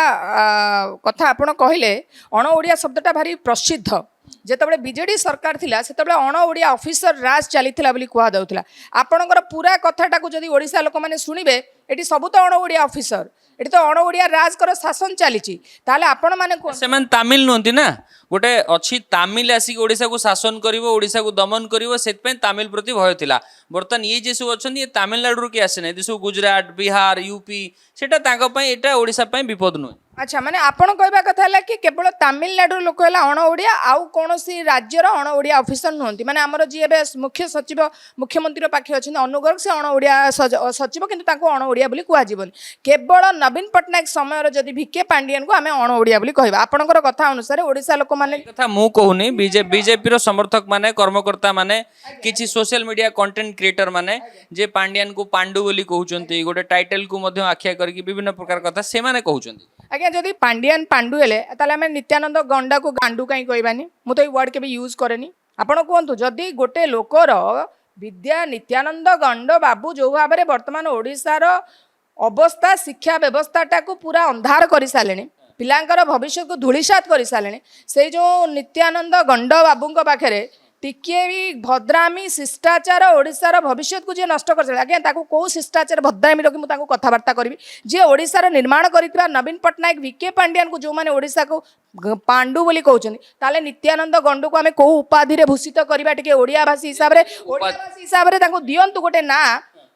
कथा आपण कहले अणओडिया शब्दटा भारी प्रसिद्ध जितेबाला बीजेडी सरकार थिला सेतेबाला अणओडिया ऑफिसर राज चलीथिला बोली कुहा जाउथिला आपणकर पूरा कथाटा को जदि ओडिशा लोक माने सुनिबे एटी सब तो अणओडिया ऑफिसर एटी तो अणओडिया राज कर शासन चलीची ताले आपण माने सेमान तमिल नहंती ना गोटे अच्छी तमिल आसिक ओडिशा को शासन करिवो ओडिशा को दमन करिवो सेतपे तमिल प्रति भय थिला बर्तमान ये जे सब अछन ये तमिलनाडु के आसे नै देशो गुजरात बिहार यूपी सेटा तांको पई एटा ओडिशा पई विपद नुहे अच्छा माने आपण कहबा कथा है कि केवल तमिलनाडु लोक है अणओडिया आउ कौन राज्यर अणओडिया ऑफिसर नुहंती माने हमर जी एबे मुख्य सचिव मुख्यमंत्री पाखे अच्छे अनुगर्ग से अणओडिया सचिव किंतु तांको अणओडिया बोली कुआ जीवन केवल नवीन पट्टनायक समय जदि भिके पांडियन को आमे अणओडिया बोली कहबा आपणकर कथा अनुसार ओडिशा लोक माने कथा मु कहूनी बीजेपी रो समर्थक माने कर्मकर्ता माने किछि सोशल मीडिया कंटेंट क्रिएटर माने जे पांडियन को पांडु बोली कहउचंती गोटे टाइटल को मध्य आख्या करके विभिन्न प्रकार कथा से माने कहउचंती आज्ञा जदि पांडियन पांडु हेले ताले आमे नित्यानंद गंडा को गांडू कहीं कहबानी मु तो वर्ड के यूज करेनी आपण कहतु जदि गोटे लोकर विद्या नित्यानंद गंड बाबू जो भाव में बर्तमान ओडिशार अवस्था शिक्षा व्यवस्थाटा को पूरा अंधार कर सारे पिलांकर भविष्य को धूलिसात कर सारे से जो नित्यानंद गंड बाबू पाखे टिके भी भद्रामी शिष्टाचार ओडिशार भविष्य को जी नष्ट कर आज्ञा कौ शिष्टाचार भद्रामी रखी मुझे कथबार्ता करी जी ओडिशार निर्माण कर नवीन पट्टनायक वीके पांडियन को जो मैंने ओडिशा को पांडु बोली कहते ताले नित्यानंद गंडू को आम कौ उपाधि भूषित करवा टे ओडिया भाषी हिसाब से दिंतु गोटे ना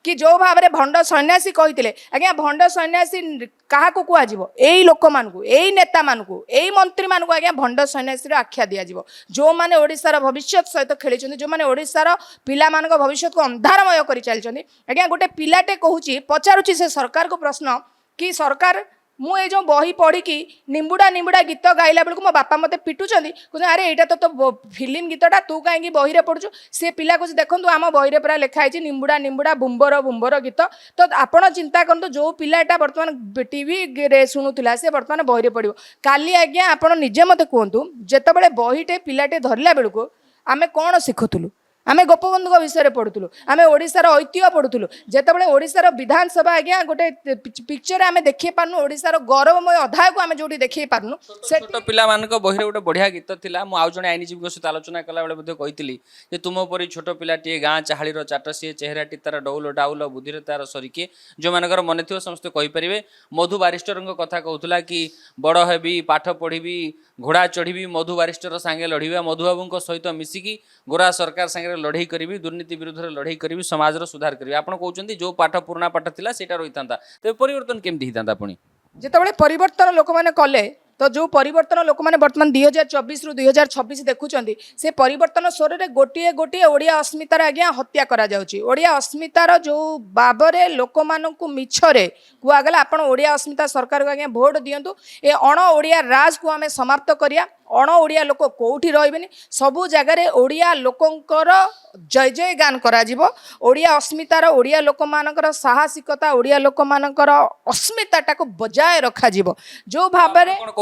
कि जो भाव में भंड सन्यासी कहते आज्ञा भंड सन्यासी क्या कहुब यही लोक मानू यही नेता मानू यही मंत्री मानू आज्ञा भंड सन्यासी आख्या दिज्व जो मैंने ओडिशार भविष्य सहित खेली जो मैंने ओडिशार पिला मान भविष्य को अंधारमय कर चलती आज्ञा गोटे पिलाटे कहूँ पचारुची से सरकार को प्रश्न कि सरकार मु ये जो बही पढ़ी कि निम्बुड़ा निम्बुड़ा गीत गाइला बेलू मो बापा मत पिटुंट कहते अरे यहाँ तो फिल्म गीतटा तू कहीं बही पढ़ु से पिला कह देखो आम बही पूरा लिखाई निम्बुड़ा निम्बुड़ा बुम्बर बुम्बर गीत तो आपण चिंता करते जो पिलाटा बर्तमान टीवी शुणुला से बर्तमान बही पढ़ो काली आज्ञा आप निजे मत कहतु जिते बहीटे पिलाटे धरला बेलू आम कौन शिखुलु आमे गोपबंधु विषय पढ़ुलु आमे ओडिशार ऐतिह्य पढ़ुलु जितेबाला ओडिशार विधानसभा आज्ञा गोटे पिक्चर आमे देखी पारनु ओडिशार गौरवमय अध्याय को आमे जोटी देखी पारनु छोट पिला मानक बहिरे गोटे बढ़िया गीत थिला मु आउ जने आईनजीवी सहित आलोचना कला बेले मध्ये कहितली जे तुम परी छोट पिलाटी गाँ चाहालीर चाट सी चेहराटी तार डौल डाउल बुद्धि तार सरिके जो मानकर मन थी समस्त कहि परिबे मधु बारिस्टर कथा कहूला कि बड़ हेबी पाठ पढ़ी घोड़ा चढ़ी मधु बारिस्टर सांगे लड़िबा मधुबाबू सहित मिसिकी गोरा सरकार सांगे लड़ाई करी दुर्नीति विरुद्ध लड़ाई करी समाज सुधार करी आप कहते जो पाठ पुराना पाठ थिला सेटा रही था तेज परिवर्तन केमती होता पुणी जितेबाला परिवर्तन लोक मैंने कले तो जो परिवर्तन लोक मैंने बर्तमान 2024 रु 2026 देखुं से परिवर्तन स्वर में गोटे गोटे ओडिया अस्मितार आज्ञा हत्या करा जाउची ओडिया अस्मितार जो बाबरे लोक मानू मिछरे कहगला आप ओडिया अस्मिता सरकार को आज्ञा भोट दिंतु ए अण ओडिया राज को आम समाप्त करिया अण ओडिया लोक कौटी रही सबू जगार ओडिया लोकंकर जय जय गान करा ओडिया अस्मितार ओडिया लोक मानकर साहसिकता ओडिया लोक मानकर अस्मिताटा को बजाय रखा जो भाव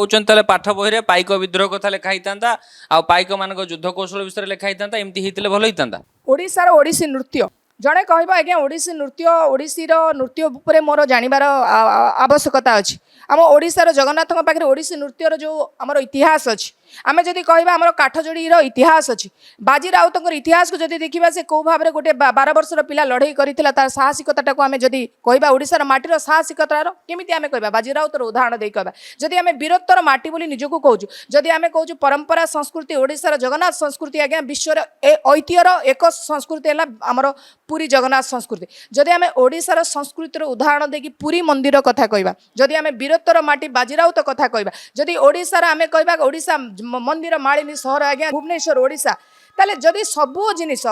कहते पाठ बही पाइक विद्रोह कथा लिखाई था आ पाइक मान युद्ध कौशल विषय लिखाई था एमती होते भल होता ओडिशार ओडिसी नृत्य जड़े कह आज्ञा ओडिसी नृत्य ओडिसी नृत्य उपर मोर जानिबार आवश्यकता अच्छी आम ओडिशार जगन्नाथ पाखे ओडिसी नृत्यर जो आमर इतिहास अच्छी आम जदि कह आम काठजोड़ीर इतिहास अच्छी बाजी राउत इतिहास को जदि देखा से कौ भाव में गोटे 12 वर्षर पिला लड़ई करता तार साहसिकता को आम जदि कह ओडिशार माटीर साहसिकतार केमी आम कह बाजी राउतर उदाहरण दे कह जदि आम वीरत्वर माटी बोली निजक कहूँ जदि आम कहूँ परंपरा संस्कृति ओडिशार जगन्नाथ संस्कृति आज्ञा विश्वर ऐतिह्यर एक संस्कृति है आमर पुरी जगन्नाथ संस्कृति जदि आम ओडिशार संस्कृतिर उदाहरण देकी पुरी मंदिर कथा कहवा जदि आम वीरत्वर माटी बाजीराउत कथा कहवा जदि ओडिशार आम कहवा ओडिशा मंदिर मालिनी सहर आज्ञा भुवनेश्वर ओडिशा ताले जदि सबू जिनिस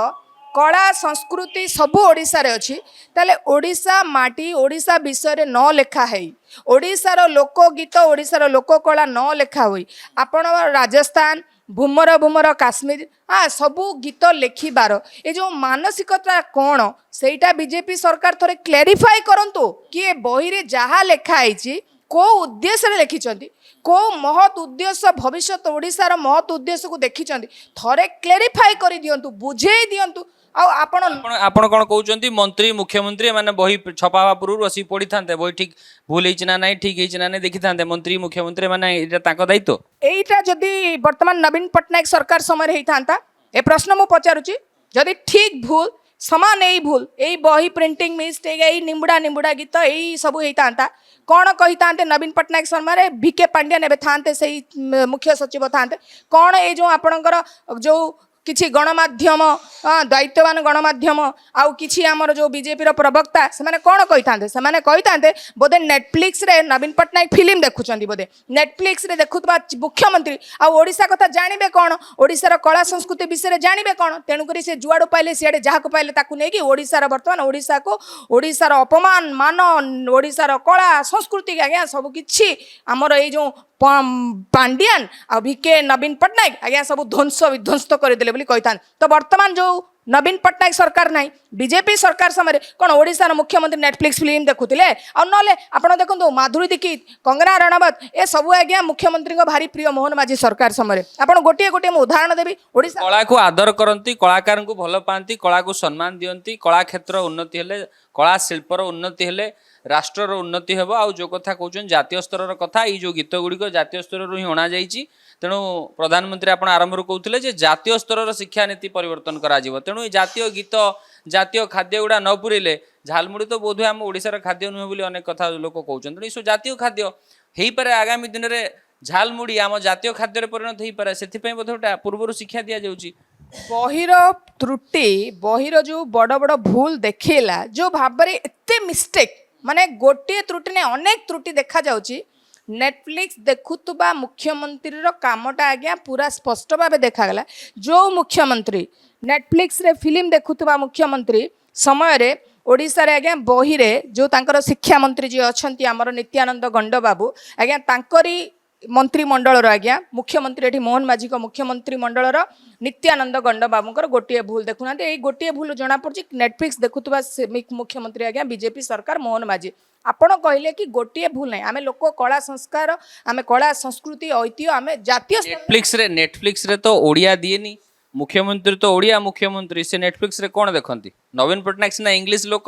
कला संस्कृति सबू ओडिशारे अच्छी ताले ओडिशा माटी ओडिशा विषय न लेखा है ओडिशार लोकगीत ओडिशार लोककला न लेखा हुई आपण राजस्थान भूमर भूमर काश्मीर हाँ सबू गीत लेखिबार ये जो मानसिकता कौन सेटा बीजेपी सरकार थोड़े क्लेरिफाई करंतु कि ए बही रे जहाँ लेखाई को उद्देश्य लिखिं को महत उद्देश्य भविष्य ओडिशार महत उद्देश्य को देखी थोड़े क्लेरिफाई कर दिंतु बुझे दिंतु आपण कौन कहते मंत्री मुख्यमंत्री मैंने बही छपा पूर्व बस पढ़ी था बही ठीक भूल ना ना ठीक है ना देखी था मंत्री मुख्यमंत्री मैंने दायित्व यहीटा जदि बर्तमान नवीन पट्टनायक सरकार समय होता ए प्रश्न मु पचारुची जदि ठीक भूल समान यही भूल यही बही प्रिंटिंग मिस्टेक यही निम्बुड़ा निम्बुड़ा गीत यही सब होता कौन कही था नवीन पट्टनायक समय भिके पांड्यान एवं था से मुख्य सचिव था कौन ये जो आपणकर जो किछि गणमाध्यम दायित्ववान गणमाध्यम आउ किछि आमर जो बीजेपी प्रवक्ता से कौन कही था बोधे नेटफ्लिक्स रे नवीन पट्टनायक फिल्म देखुं बोधे नेटफ्लिक्स रे देखुवा मुख्यमंत्री आशा कथा जानवे कौन ओडिशार कला संस्कृति विषय जानवे कौन तेणुक से जुआड़ पाइले सियाड़े जहाँ पाइले ताकू नहीं ओडिशार बर्तमान ओडिशा को ओडिशार अपमान मान ओडिशार कला संस्कृति आज्ञा सबकि आमर ये जो पांड्यान आ भिके नवीन पट्टनायक आज्ञा सब ध्वंस विध्वंस्त करदे बोली कही था तो बर्तमान जो नवीन पट्टनायक सरकार नहीं बीजेपी सरकार समय कौन ओडिशार मुख्यमंत्री नेटफ्लिक्स फिल्म देखुले आ ना आप देखो माधुरी दीक्षित कंगना रणावत ए सब आज्ञा मुख्यमंत्री भारी प्रिय मोहन माझी सरकार समय आप गोटे गोटे उदाहरण देवी ओडिशा कला को आदर करती कलाकार को भल पाती कला को सम्मान दियंती कला क्षेत्र उन्नति हेले कला शिल्पर उन्नति हेले राष्ट्रर उन्नति हेब आ जो कथा कहते जातीय स्तर कथा ये जो गीत गुड़िक जातीय स्तर ही अणा जाइए तेणु प्रधानमंत्री आप आरंभ कहते जातीय स्तर शिक्षा नीति परिवर्तन करा तेणु जातीय गीत जातीय खाद्य गुड़ा न पुरेले झालमुड़ी तो बोध आम ओडिशार खाद्य नुहे बोली अनेक कथा लोक कहते तेणु सब जातीय खाद्य हो पारे आगामी दिन में झालमुड़ी आम जातीय खाद्य परिणत हो पारे से बोध पूर्व शिक्षा दि जाऊँगी ବହିର ତ୍ରୁଟି ବହିର ଯେଉଁ ବଡ଼ ବଡ଼ ଭୁଲ ଦେଖେଇଲା ଯେଉଁ ଭାବରେ ଏତେ ମିଷ୍ଟେକ୍ ମାନେ ଗୋଟିଏ ତ୍ରୁଟି ନାହିଁ ଅନେକ ତ୍ରୁଟି ଦେଖାଯାଉଛି ନେଟଫ୍ଲିକ୍ସ ଦେଖୁଥିବା ମୁଖ୍ୟମନ୍ତ୍ରୀର କାମଟା ଆଜ୍ଞା ପୁରା ସ୍ପଷ୍ଟ ଭାବେ ଦେଖାଗଲା ଯେଉଁ ମୁଖ୍ୟମନ୍ତ୍ରୀ ନେଟଫ୍ଲିକ୍ସରେ ଫିଲ୍ମ ଦେଖୁଥିବା ମୁଖ୍ୟମନ୍ତ୍ରୀ ସମୟରେ ଓଡ଼ିଶାରେ ଆଜ୍ଞା ବହିରେ ଯେଉଁ ତାଙ୍କର ଶିକ୍ଷାମନ୍ତ୍ରୀ ଯିଏ ଅଛନ୍ତି ଆମର ନିତ୍ୟାନନ୍ଦ ଗଣ୍ଡ ବାବୁ ଆଜ୍ଞା ତାଙ୍କରି ମନ୍ତ୍ରିମଣ୍ଡଳର ଆଜ୍ଞା ମୁଖ୍ୟମନ୍ତ୍ରୀ ଏଠି ମୋହନ ମାଝୀଙ୍କ ମୁଖ୍ୟମନ୍ତ୍ରୀ ମଣ୍ଡଳର ନିତ୍ୟାନନ୍ଦ ଗଣ୍ଡ ବାବୁଙ୍କର ଗୋଟିଏ ଭୁଲ ଦେଖୁନାହାନ୍ତି ଏଇ ଗୋଟିଏ ଭୁଲ ଜଣାପଡ଼ୁଛି ନେଟଫ୍ଲିକ୍ସ ଦେଖୁଥିବା ମୁଖ୍ୟମନ୍ତ୍ରୀ ଆଜ୍ଞା ବିଜେପି ସରକାର ମୋହନ ମାଝୀ ଆପଣ କହିଲେ କି ଗୋଟିଏ ଭୁଲ ନାହିଁ ଆମେ ଲୋକ କଳା ସଂସ୍କାର ଆମେ କଳା ସଂସ୍କୃତି ଐତିହ୍ୟ ଆମେ ଜାତୀୟ ନେଟଫ୍ଲିକ୍ସରେ ତ ଓଡ଼ିଆ ଦିଏନି ମୁଖ୍ୟମନ୍ତ୍ରୀ ତ ଓଡ଼ିଆ ମୁଖ୍ୟମନ୍ତ୍ରୀ ସେ ନେଟଫ୍ଲିକ୍ସରେ କ'ଣ ଦେଖନ୍ତି ନବୀନ ପଟ୍ଟନାୟକ ସିନା ଇଂଲିଶ ଲୋକ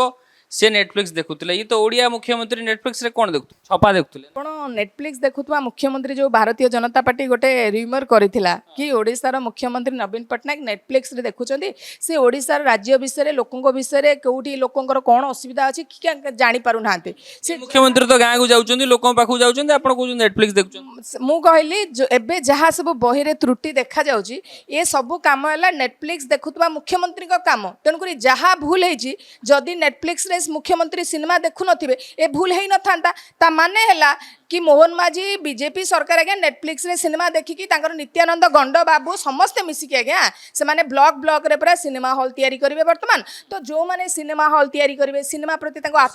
ସେ ନେଟଫ୍ଲିକ୍ସ ଦେଖୁଥିଲେ ଇଏ ତ ଓଡ଼ିଆ ମୁଖ୍ୟମନ୍ତ୍ରୀ ନେଟଫ୍ଲିକ୍ସରେ କ'ଣ ଦେଖୁଥିଲେ ଛପା ଦେଖୁଥିଲେ ଆପଣ ନେଟଫ୍ଲିକ୍ସ ଦେଖୁଥିବା ମୁଖ୍ୟମନ୍ତ୍ରୀ ଯେଉଁ ଭାରତୀୟ ଜନତା ପାର୍ଟି ଗୋଟେ ରିମର କରିଥିଲା କି ଓଡ଼ିଶାର ମୁଖ୍ୟମନ୍ତ୍ରୀ ନବୀନ ପଟ୍ଟନାୟକ ନେଟଫ୍ଲିକ୍ସରେ ଦେଖୁଛନ୍ତି ସେ ଓଡ଼ିଶାର ରାଜ୍ୟ ବିଷୟରେ ଲୋକଙ୍କ ବିଷୟରେ କେଉଁଠି ଲୋକଙ୍କର କ'ଣ ଅସୁବିଧା ଅଛି କି ଜାଣିପାରୁନାହାନ୍ତି ସେ ମୁଖ୍ୟମନ୍ତ୍ରୀ ତ ଗାଁକୁ ଯାଉଛନ୍ତି ଲୋକଙ୍କ ପାଖକୁ ଯାଉଛନ୍ତି ଆପଣ କହୁଛନ୍ତି ନେଟଫ୍ଲିକ୍ସ ଦେଖୁଛନ୍ତି ମୁଁ କହିଲି ଏବେ ଯାହା ସବୁ ବହିରେ ତ୍ରୁଟି ଦେଖାଯାଉଛି ଏ ସବୁ କାମ ହେଲା ନେଟଫ୍ଲିକ୍ସ ଦେଖୁଥିବା ମୁଖ୍ୟମନ୍ତ୍ରୀଙ୍କ କାମ ତେଣୁକରି ଯାହା ଭୁଲ ହେଇଛି ଯଦି ନେଟଫ୍ଲିକ୍ସରେ ମୁଖ୍ୟମନ୍ତ୍ରୀ ସିନେମା ଦେଖୁନଥିବେ ଏ ଭୁଲ ହେଇନଥାନ୍ତା ତା ମାନେ ହେଲା कि मोहन माझी बीजेपी सरकार आज्ञा नेटफ्लिक्स रे सिनेमा देखिकी तांकर नित्यानंद गंड बाबू समस्ते मिसिकी आज्ञा से माने ब्लॉक ब्लॉक रे पूरा सिनेमा हॉल तैयारी करिवे वर्तमान तो जो माने सिनेमा हॉल तैयारी करिवे सिनेमा प्रति तांको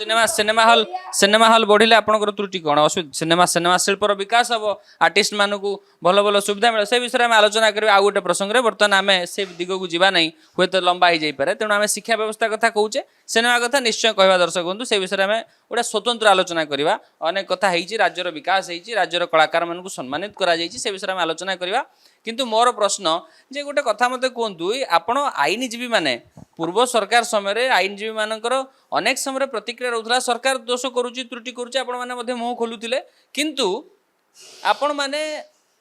सिनेमा हॉल बढ़िले आपनकर त्रुटि कोन सिनेमा शिल्पर विकास हबो आर्टिस्ट मानकू भलो भलो सुविधा मिले से विषय में आलोचना करिवे आ गोटे प्रसंग रे वर्तमान आमे से दिग को जीवा नहीं हुए तो लंबा हो जाई पारे तेणु आमे शिक्षा व्यवस्था कथा कहूचे सिनेमा कथा निश्चय कहवा दर्शक बंधु से विषय में गोटे स्वतंत्र आलोचना करवा अनेक कथा होती राज्यर विकास होती राज्यर कलाकार मानक सम्मानित करा से विषय में आलोचना करवा किंतु मोर प्रश्न जे गोटे कथा मत कहतु आपण आईनजीवी माने पूर्व सरकार समय आईनजीवी मानकर अनेक समय प्रतिक्रिया रोला सरकार दोष करुच्ची त्रुटि करुच्ची आपण मैंने मुँह खोलुले किंतु आपण मैंने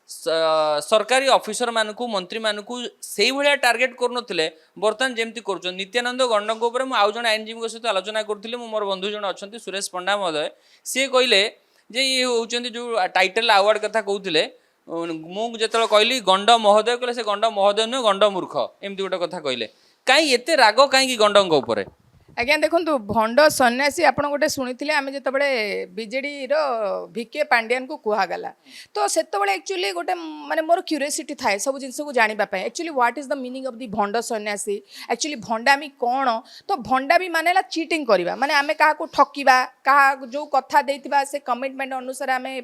सरकारी ऑफिसर मानकू मंत्री मानकू से भाया टार्गेट करुनथिले बर्तमान जेमती कर नित्यानंद गंडक उपर मु आउ जने आईनजीवी सहित आलोचना करुଥିଲି मोर बंधु जन अच्छा सुरेश पंडा महोदय सी कहले जे ये होउचंती जो टाइटल अवार्ड कथा कहते मुझे कहली गंड महोदय कहले से गंड महोदय नुह गंड मूर्ख एमती गोटे कथा कहले कहीं एते राग कहीं गंडक उपर आज्ञा देखो भंड सन्यासी आप गोटे शुणी आम जो बीजेडी भिके पांडियान को कहगला तो से एक्चुअली गोटे माने मोर क्यूरियोसिटी थाए सब जिन को जानापी actually what is the meaning of the भंड सन्यासी एक्चुअली भंडामी कौन तो भंडामी माने चीटिंग करवा माने आमे क्या ठकिबा क्या जो कथा देइतिबा से कमिटमेंट अनुसार आमे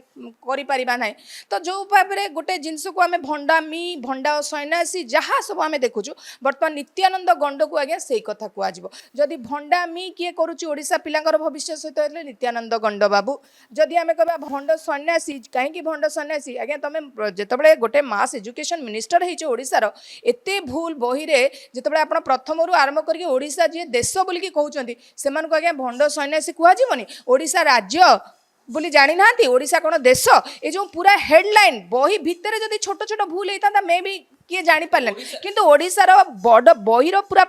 करि परिबा नाही तो जो भाव गोटे जिनस को आमे भंडामी भंडा सन्यासी जहाँ सब आमे देखुछु बर्तमान नित्यानंद गंड को आज्ञा से कथा कहजिवो जदि भंडामी किए करुच्ची ओडिशा पिलांकर भविष्य सहित नित्यानंद गंड बाबू जदि आमे कहबा भंड सन्यासी कहीं भंड सन्यासी आज्ञा तुम जिते गोटे मास एजुकेशन मिनिस्टर होइछो ओडिशार एते भूल बही रे जिते आप प्रथम आरंभ करके ओडिशा जी देश बोलिकी कहउचंती सेमानकु आज्ञा भंड सन्यासी कहजिवनी ओडिशा राज्य बोली जानी ना ओडिशा कौन देश ये जो पूरा हेडलाइन बही भितर जदि छोट छोट भूल होता मे भी किए जानी पारे किंतु ओडिशार बड़ बहीर पूरा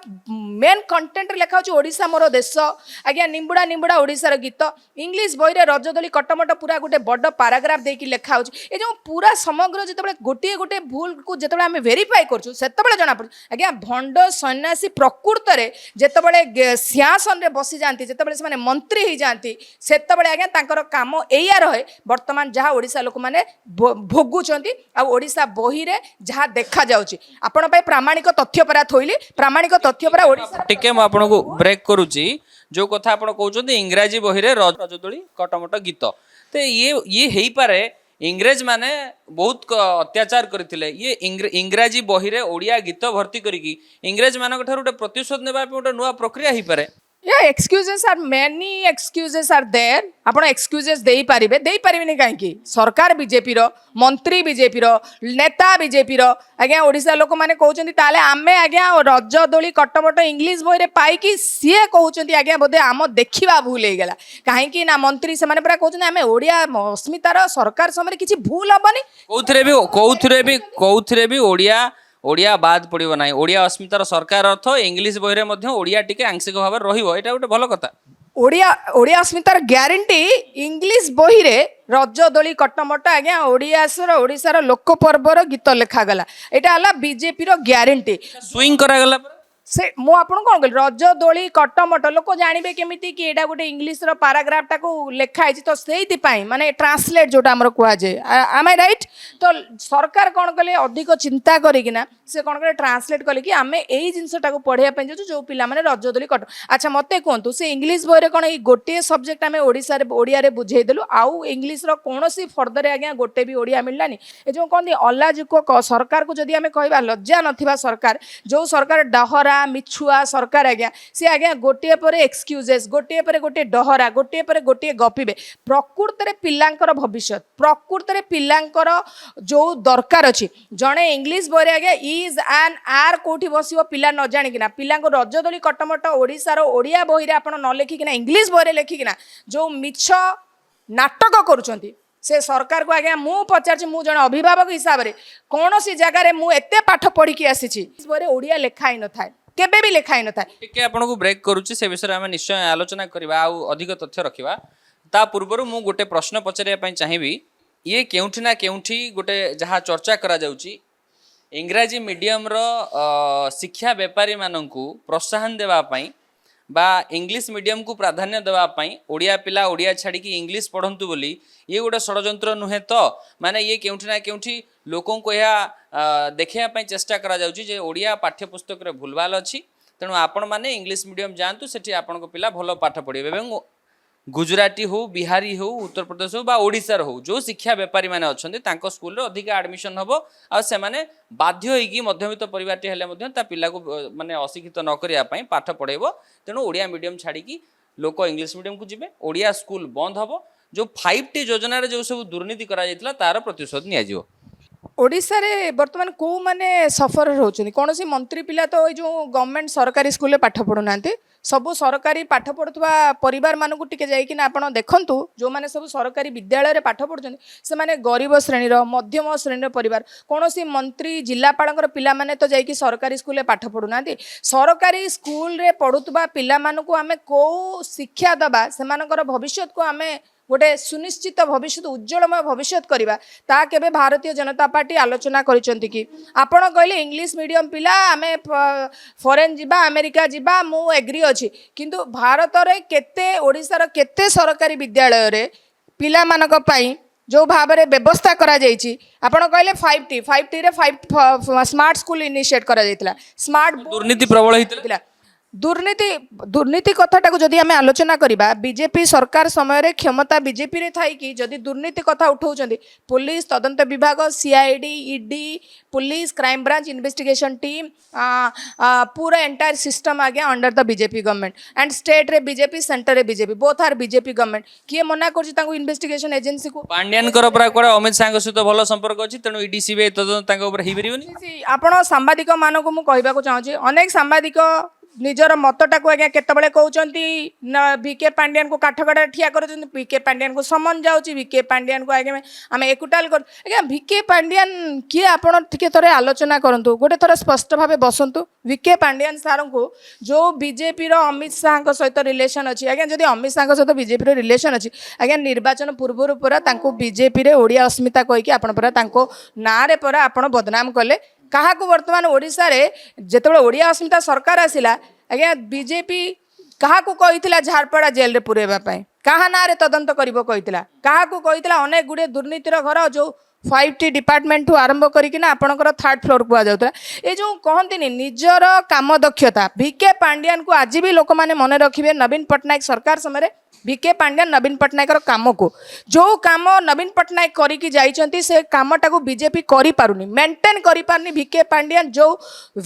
मेन कंटेंट लिखा होची ओडिशा मोर देश आज्ञा निंबुड़ा निंबुड़ा ओडिशार गीत इंग्लिश बही रजदोली कटमट पूरा गोटे बड़ पाराग्राफ देकी लिखा होची ये जो पूरा समग्र जिते गोटे गोटे भूल को जिते आम वेरीफाई करछु सेतबेले जना पड़े आज्ञा भंड सन्यासी प्रकृत में जितेबाला सिंहासन रे बसी जाती जितेबाला से मंत्री हो जाती सेतबेले आज्ञा तांकर काम एया रहे वर्तमान जहाँ ओडिशा लोक मैंने भोगुंट आडिशा बही रे जहाँ देखा जाउची आपण पे प्रामाणिक तथ्य परा थोइली प्रामाणिक तथ्य परा ओडिसा टिके म आपनको ब्रेक करूची जो कथा आपण कहउछन इंग्रजी बही रे रजदोली कटमट गीत ते ये हेई पारे इंग्रेज माने बहुत अत्याचार करथिले ये इंग्रजी बही रे ओडिया गीत भर्ती करिकी इंग्रेज मानक ठार गोटे प्रतिशोध नेबा पे गोटे नुवा प्रक्रिया हेई पारे या excuses are many excuses are there आपण एक्सक्यूजेस देई परिबेनी काहेकि सरकार बीजेपी रो मंत्री बीजेपी रो नेता बीजेपी रो आज्ञा ओडिशा लोक माने कहउचंती ताले आमे आज्ञा रजदोली कटमट इंग्लिश बही रे पाइकी सीए कहउचंती आज्ञा बोधे आम देखिबा भूल हे गेला काहेकि ना मंत्री से माने पूरा कहउचंती आमे ओडिया अस्मितार सरकार समय किछि भूल हबनी कौथरे भी ओडिया बाद पड़ो ना ओडिया अस्मितार सरकार अर्थ इंग्लिश बही में ओडिया टिके आंशिक भाव रोटे भल कथा ओडिया अस्मितार ग्यारंटी इंग्लिश बही रे रज दोली कटमट आज्ञा ओडिशार लोक पर्वर गीत लिखागला यहाँ है बीजेपी ग्यारंटी स्विंग करागला पर से मु आपन कौन कहली रज दोली कटमट लोक जानवे केमिति कि एटा गोटे इंग्लिश रो पैराग्राफ टाको लेखा तो से माने ट्रांसलेट जोटा हमर कुआ जाय एम आई राइट तो सरकार कौन कले अधिक चिंता करिकिना से कौन कले ट्रांसलेट कले कि आमे एई जिंसटाको पढ़िया पे जो पिला माने रज दोली कट अच्छा मते कहंतु से इंग्लिश बय रे कोन ए गोटे सब्जेक्ट आमे ओडिसा रे ओडिया रे बुझेई देलु आउ इंग्लिश रो कोनोसी फर्दर आज्ञा गोटे भी ओडिया मिललानी ए जो कहंदी अलाजुक सरकार को जदी आमे कहबा लज्जा नथिबा सरकार जो सरकार डहरा मिछुआ सरकार आज्ञा सी आज्ञा गोटे पर एक्सक्यूजेस गोटे पर गोटे डहरा गोटे पर गोटे गपिबे प्रकृत रे पिलांकर भविष्य प्रकृत रे पिलांकर जो दरकार अछि जणे इंग्लिश बय रे आज्ञा इज एन आर कोठी बसिबो पिला न जानि किना पिला को रजदोली कटमट ओडिसा रो ओडिया बही रे आपण न लेखि किना इंग्लिश बय रे लेखि किना जो मिछ नाटक करूछंती से सरकार को आज्ञा मु पचार मु जन अभिभावक हिसाब रे कौन सी जगह मु एते पाठ पढ़ी की आसी ओडिया लेखाई न थाए केबे भी लेखाई न थाए टिके आपन को ब्रेक करूची से विषय आम निश्चय आलोचना करबा आ अधिक तथ्य रखिबा ता पूर्वरु मु गोटे प्रश्न पचारिया पई चाहिबी ये केउठी ना केउठी गोटे जहा चर्चा करा जाउची इंग्राजी मीडियम रो शिक्षा व्यापारी माननकु प्रोत्साहन देबा पई बा इंग्लिश मीडियम को प्राधान्य देबा पई ओडिया पिला ओडिया छाड़ी की इंग्लिश पढ़ंतु बोली ये गोटे षडयंत्र नुहे तो माने ये केउठी ना केउठी लोकों को यह देखिया पई चेष्टा करा जाउची जे ओडिया पाठ्यपुस्तक रे भूलभाल अछि तेणु आपण माने इंग्लिश मीडियम जानतु सेठी आपण को पिला भलो पाठ पढ़िबे एवं गुजराती हो बिहारी हो उत्तर प्रदेश हो बा ओडिसा हो जो शिक्षा व्यापारी माने अछंती तांको स्कूल रे अधिक एडमिशन हबो आ से माने बाध्य होइकी मध्यमित परिवारटी हेले मध्य ता पिला को माने अशिक्षित न करिया पई पाठ पढ़ेबो तेणु ओडिया मीडियम छाड़ी की लोक इंग्लिश मीडियम को जिबे ओडिया स्कूल बंद हबो जो 5T योजना रे जो सब दुर्नीति करा जायतिला तार प्रतिशोध निया जिवो ओडिशा रे वर्तमान को माने सफर होउछनी कोनोसी मंत्री पिला तो जो गवर्नमेंट सरकारी स्कूल रे पाठ पढु नांती सब सरकारी पाठ पढ़ुवा परिवार मानकु टिके जाई कि ना आपण देखंतु जो माने सब सरकारी विद्यालय रे पाठ पढुछनी से माने गरीब श्रेणी रो मध्यम श्रेणी रो परिवार कोनोसी मंत्री जिल्लापालकर पिला माने तो जाई कि सरकारी स्कूल रे पाठ पढु नांती सरकारी स्कूल रे पढुतबा पिला मानकु आमे को शिक्षा दबा सेमानकर भविष्य को आमे गोटे सुनिश्चित भविष्य उज्जवलमय भविष्य करवा ता केबे भारतीय जनता पार्टी आलोचना करिसेंती कि आपण कहले इंग्लिश मीडियम पिला आमे फॉरेन जिबा अमेरिका जिबा मु एग्री अछि किंतु भारत रे केते ओडिसा रो केते सरकारी विद्यालय रे पिला मानक पई जो भाव में व्यवस्था करा जायछि आपण कहले 5T रे 5 स्मार्ट स्कूल इनिशिएट करा जायतिला स्मार्ट दुर्नीति प्रबल हितला दुर्नीति कथाटा को जदि आम आलोचना करवा बीजेपी सरकार समय रे क्षमता बीजेपी रे थाई कि जदि दुर्नीति कथा उठाउछंती पुलिस तदंत विभाग CID ED police crime branch investigation team पूरा एंटायर सिस्टम आ गया under the BJP government and state रे बीजेपी सेंटर रे BJP both are BJP government किए मना करछि तांको इन्वेस्टिगेशन एजेंसी को पांड्यान कर परा कोडा अमित शाह सहित भलो संपर्क अछि तेनु ईडी सीबीआई तदंत तांको ऊपर हेइ परिबनी आपण सांबादिक मानको मु कहबा को चाहूछि अनेक सांबादिक निजर मतटा को आज्ञा केतबेले कहउचंती वीके पांड्यान को काठगड़ा ठिया करउचंती वीके पांड्यान को समन जाउची वीके पांड्यान को आगे आमे एकुटाल कर आज्ञा वीके पांड्यान किए आपण टिके थरे आलोचना करंतु गोटे थरे स्पष्ट भाबे बसंतु वीके पांड्यान सार को जो बीजेपी रो अमित शाह सहित रिलेशन अछि आज्ञा जदि अमित शाह सहित बीजेपी रो रिलेशन अछि आज्ञा निर्वाचन पूर्व पूरा तांको बीजेपी रे ओडिया अस्मिता कहि कि आपण पूरा तांको ना रे पूरा आपण बदनाम कले कहा वर्तमान ओडिशा रे जेतेबेले ओडिया अस्मिता सरकार आसिला आज्ञा बीजेपी कहा कही झारपड़ा जेल रे पुरेबा पई कहा ना रे तदंत करिवो कहितला कहा कहितला अनेक गुडे दुर्नीतिर घर जो 5T डिपार्टमेंट आरंभ करिकिना आपणकर 3rd फ्लोर को जाउतला ए जो कहंतिनी निजर काम दक्षता वीके पांड्यान को आज भी लोक माने मने रखिबे नवीन पटनायक सरकार समय वीके पांड्यान नवीन पटनायक काम को जो काम नवीन पटनायक करिकी जाइचंती से कामटा को बीजेपी करि पारुनी मेंटेन करि पारनी वीके पांड्यान जो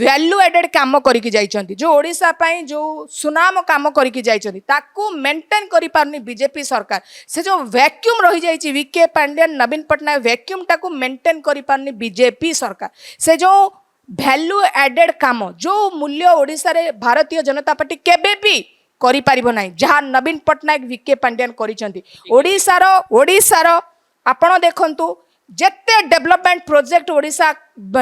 वैल्यू एडेड काम करिकी जाइचंती जो ओडिशा पई जो सुनाम काम करिकी जाइचंती ताकू मेंटेन करि पारनी बीजेपी सरकार से जो वैक्यूम रही जाइची वीके पांड्यान नवीन पटनायक वैक्यूम टाकू मेंटेन करि पारनी बीजेपी सरकार से जो वैल्यू एडेड काम जो मूल्य ओडिशा रे भारतीय जनता पार्टी केबे भी करि पारिबो नाही जहाँ नवीन पटनायक वीके पांड्यान करिसेंती ओडिशार आपण देखंतु जेते डेवलपमेंट प्रोजेक्ट ओडिशा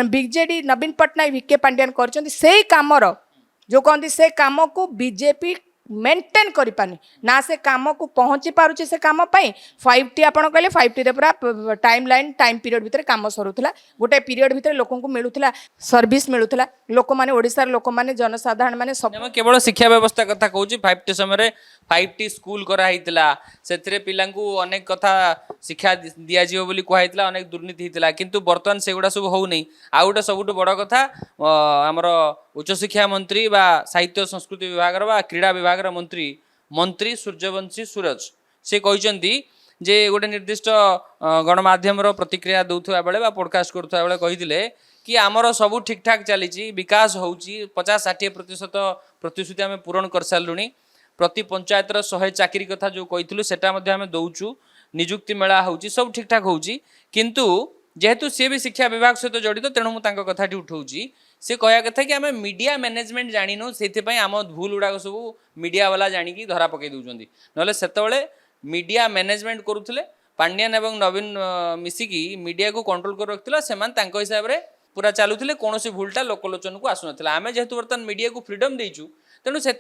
बीजेडी नवीन पटनायक वीके पांड्यान करिसेंती सेही कामर जो कहंती से काम को बीजेपी मेंटेन करि पानी ना से काम को पहुँची पारुचे से काम पाई 5T आपण कहले 5T रे पूरा टाइम लाइन टाइम पीरियड भितर काम सरुथला गोटे पीरियड भितर लोकन को मिलुथला सर्विस मिलुथला लोक माने ओडिसा लोक माने जनसाधारण माने सब ଆମେ କେବଳ ଶିକ୍ଷା ବ୍ୟବସ୍ଥା କଥା କହୁଛି 5T ସମୟରେ 5T ସ୍କୁଲ କରାହେଇଥିଲା ସେଥିରେ ପିଲାଙ୍କୁ ଅନେକ କଥା ଶିକ୍ଷା ଦିଆଯିବ ବୋଲି କୁହାହେଇଥିଲା ଅନେକ ଦୁର୍ନୀତି ହେଇଥିଲା କିନ୍ତୁ ବର୍ତ୍ତମାନ ସେଗୁଡ଼ା ସବୁ ହଉନି ଆଉ ଗୋଟେ ସବୁଠୁ ବଡ଼ କଥା ଆମର ଉଚ୍ଚଶିକ୍ଷା ମନ୍ତ୍ରୀ ବା ସାହିତ୍ୟ ସଂସ୍କୃତି ବିଭାଗର ବା କ୍ରୀଡ଼ା ବିଭାଗର ମନ୍ତ୍ରୀ ସୂର୍ଯ୍ୟବଂଶୀ ସୁରଜ ସେ କହିଛନ୍ତି ଯେ ଗୋଟେ ନିର୍ଦ୍ଦିଷ୍ଟ ଗଣମାଧ୍ୟମର ପ୍ରତିକ୍ରିୟା ଦେଉଥିବା ବେଳେ ବା ପଡ଼କାଷ୍ଟ କରୁଥିବା ବେଳେ କହିଥିଲେ कि आमर सब ठीक ठाक चली विकास हो 50-60% प्रतिश्रुति आम पूरण कर सारूँ प्रति पंचायत 100 चाकरी कथा जो कही सेटा आम दौचु निजुक्ति मेला हो सब ठीक ठाक हो किंतु जेहेतु सी भी शिक्षा विभाग सहित जड़ित तेणु मुझे कथाटी उठाऊँगी सी कह कथा कि आम मीडिया मैनेजमेंट जाणीनु से आम भूल गुड़ाक सब मीडिया वाला जाणिकी धरा पकई दौरान ना से मीडिया मैनेजमेंट करुले पांड्यान एवं नवीन मिसिकी मीडिया को कंट्रोल कर रखिला से हिसाब से पूरा चलुले कौन भूलटा लोकलोचन को आसुना आम जेहेतु बर्तमान मीडिया को फ्रीडम देचु तेणु से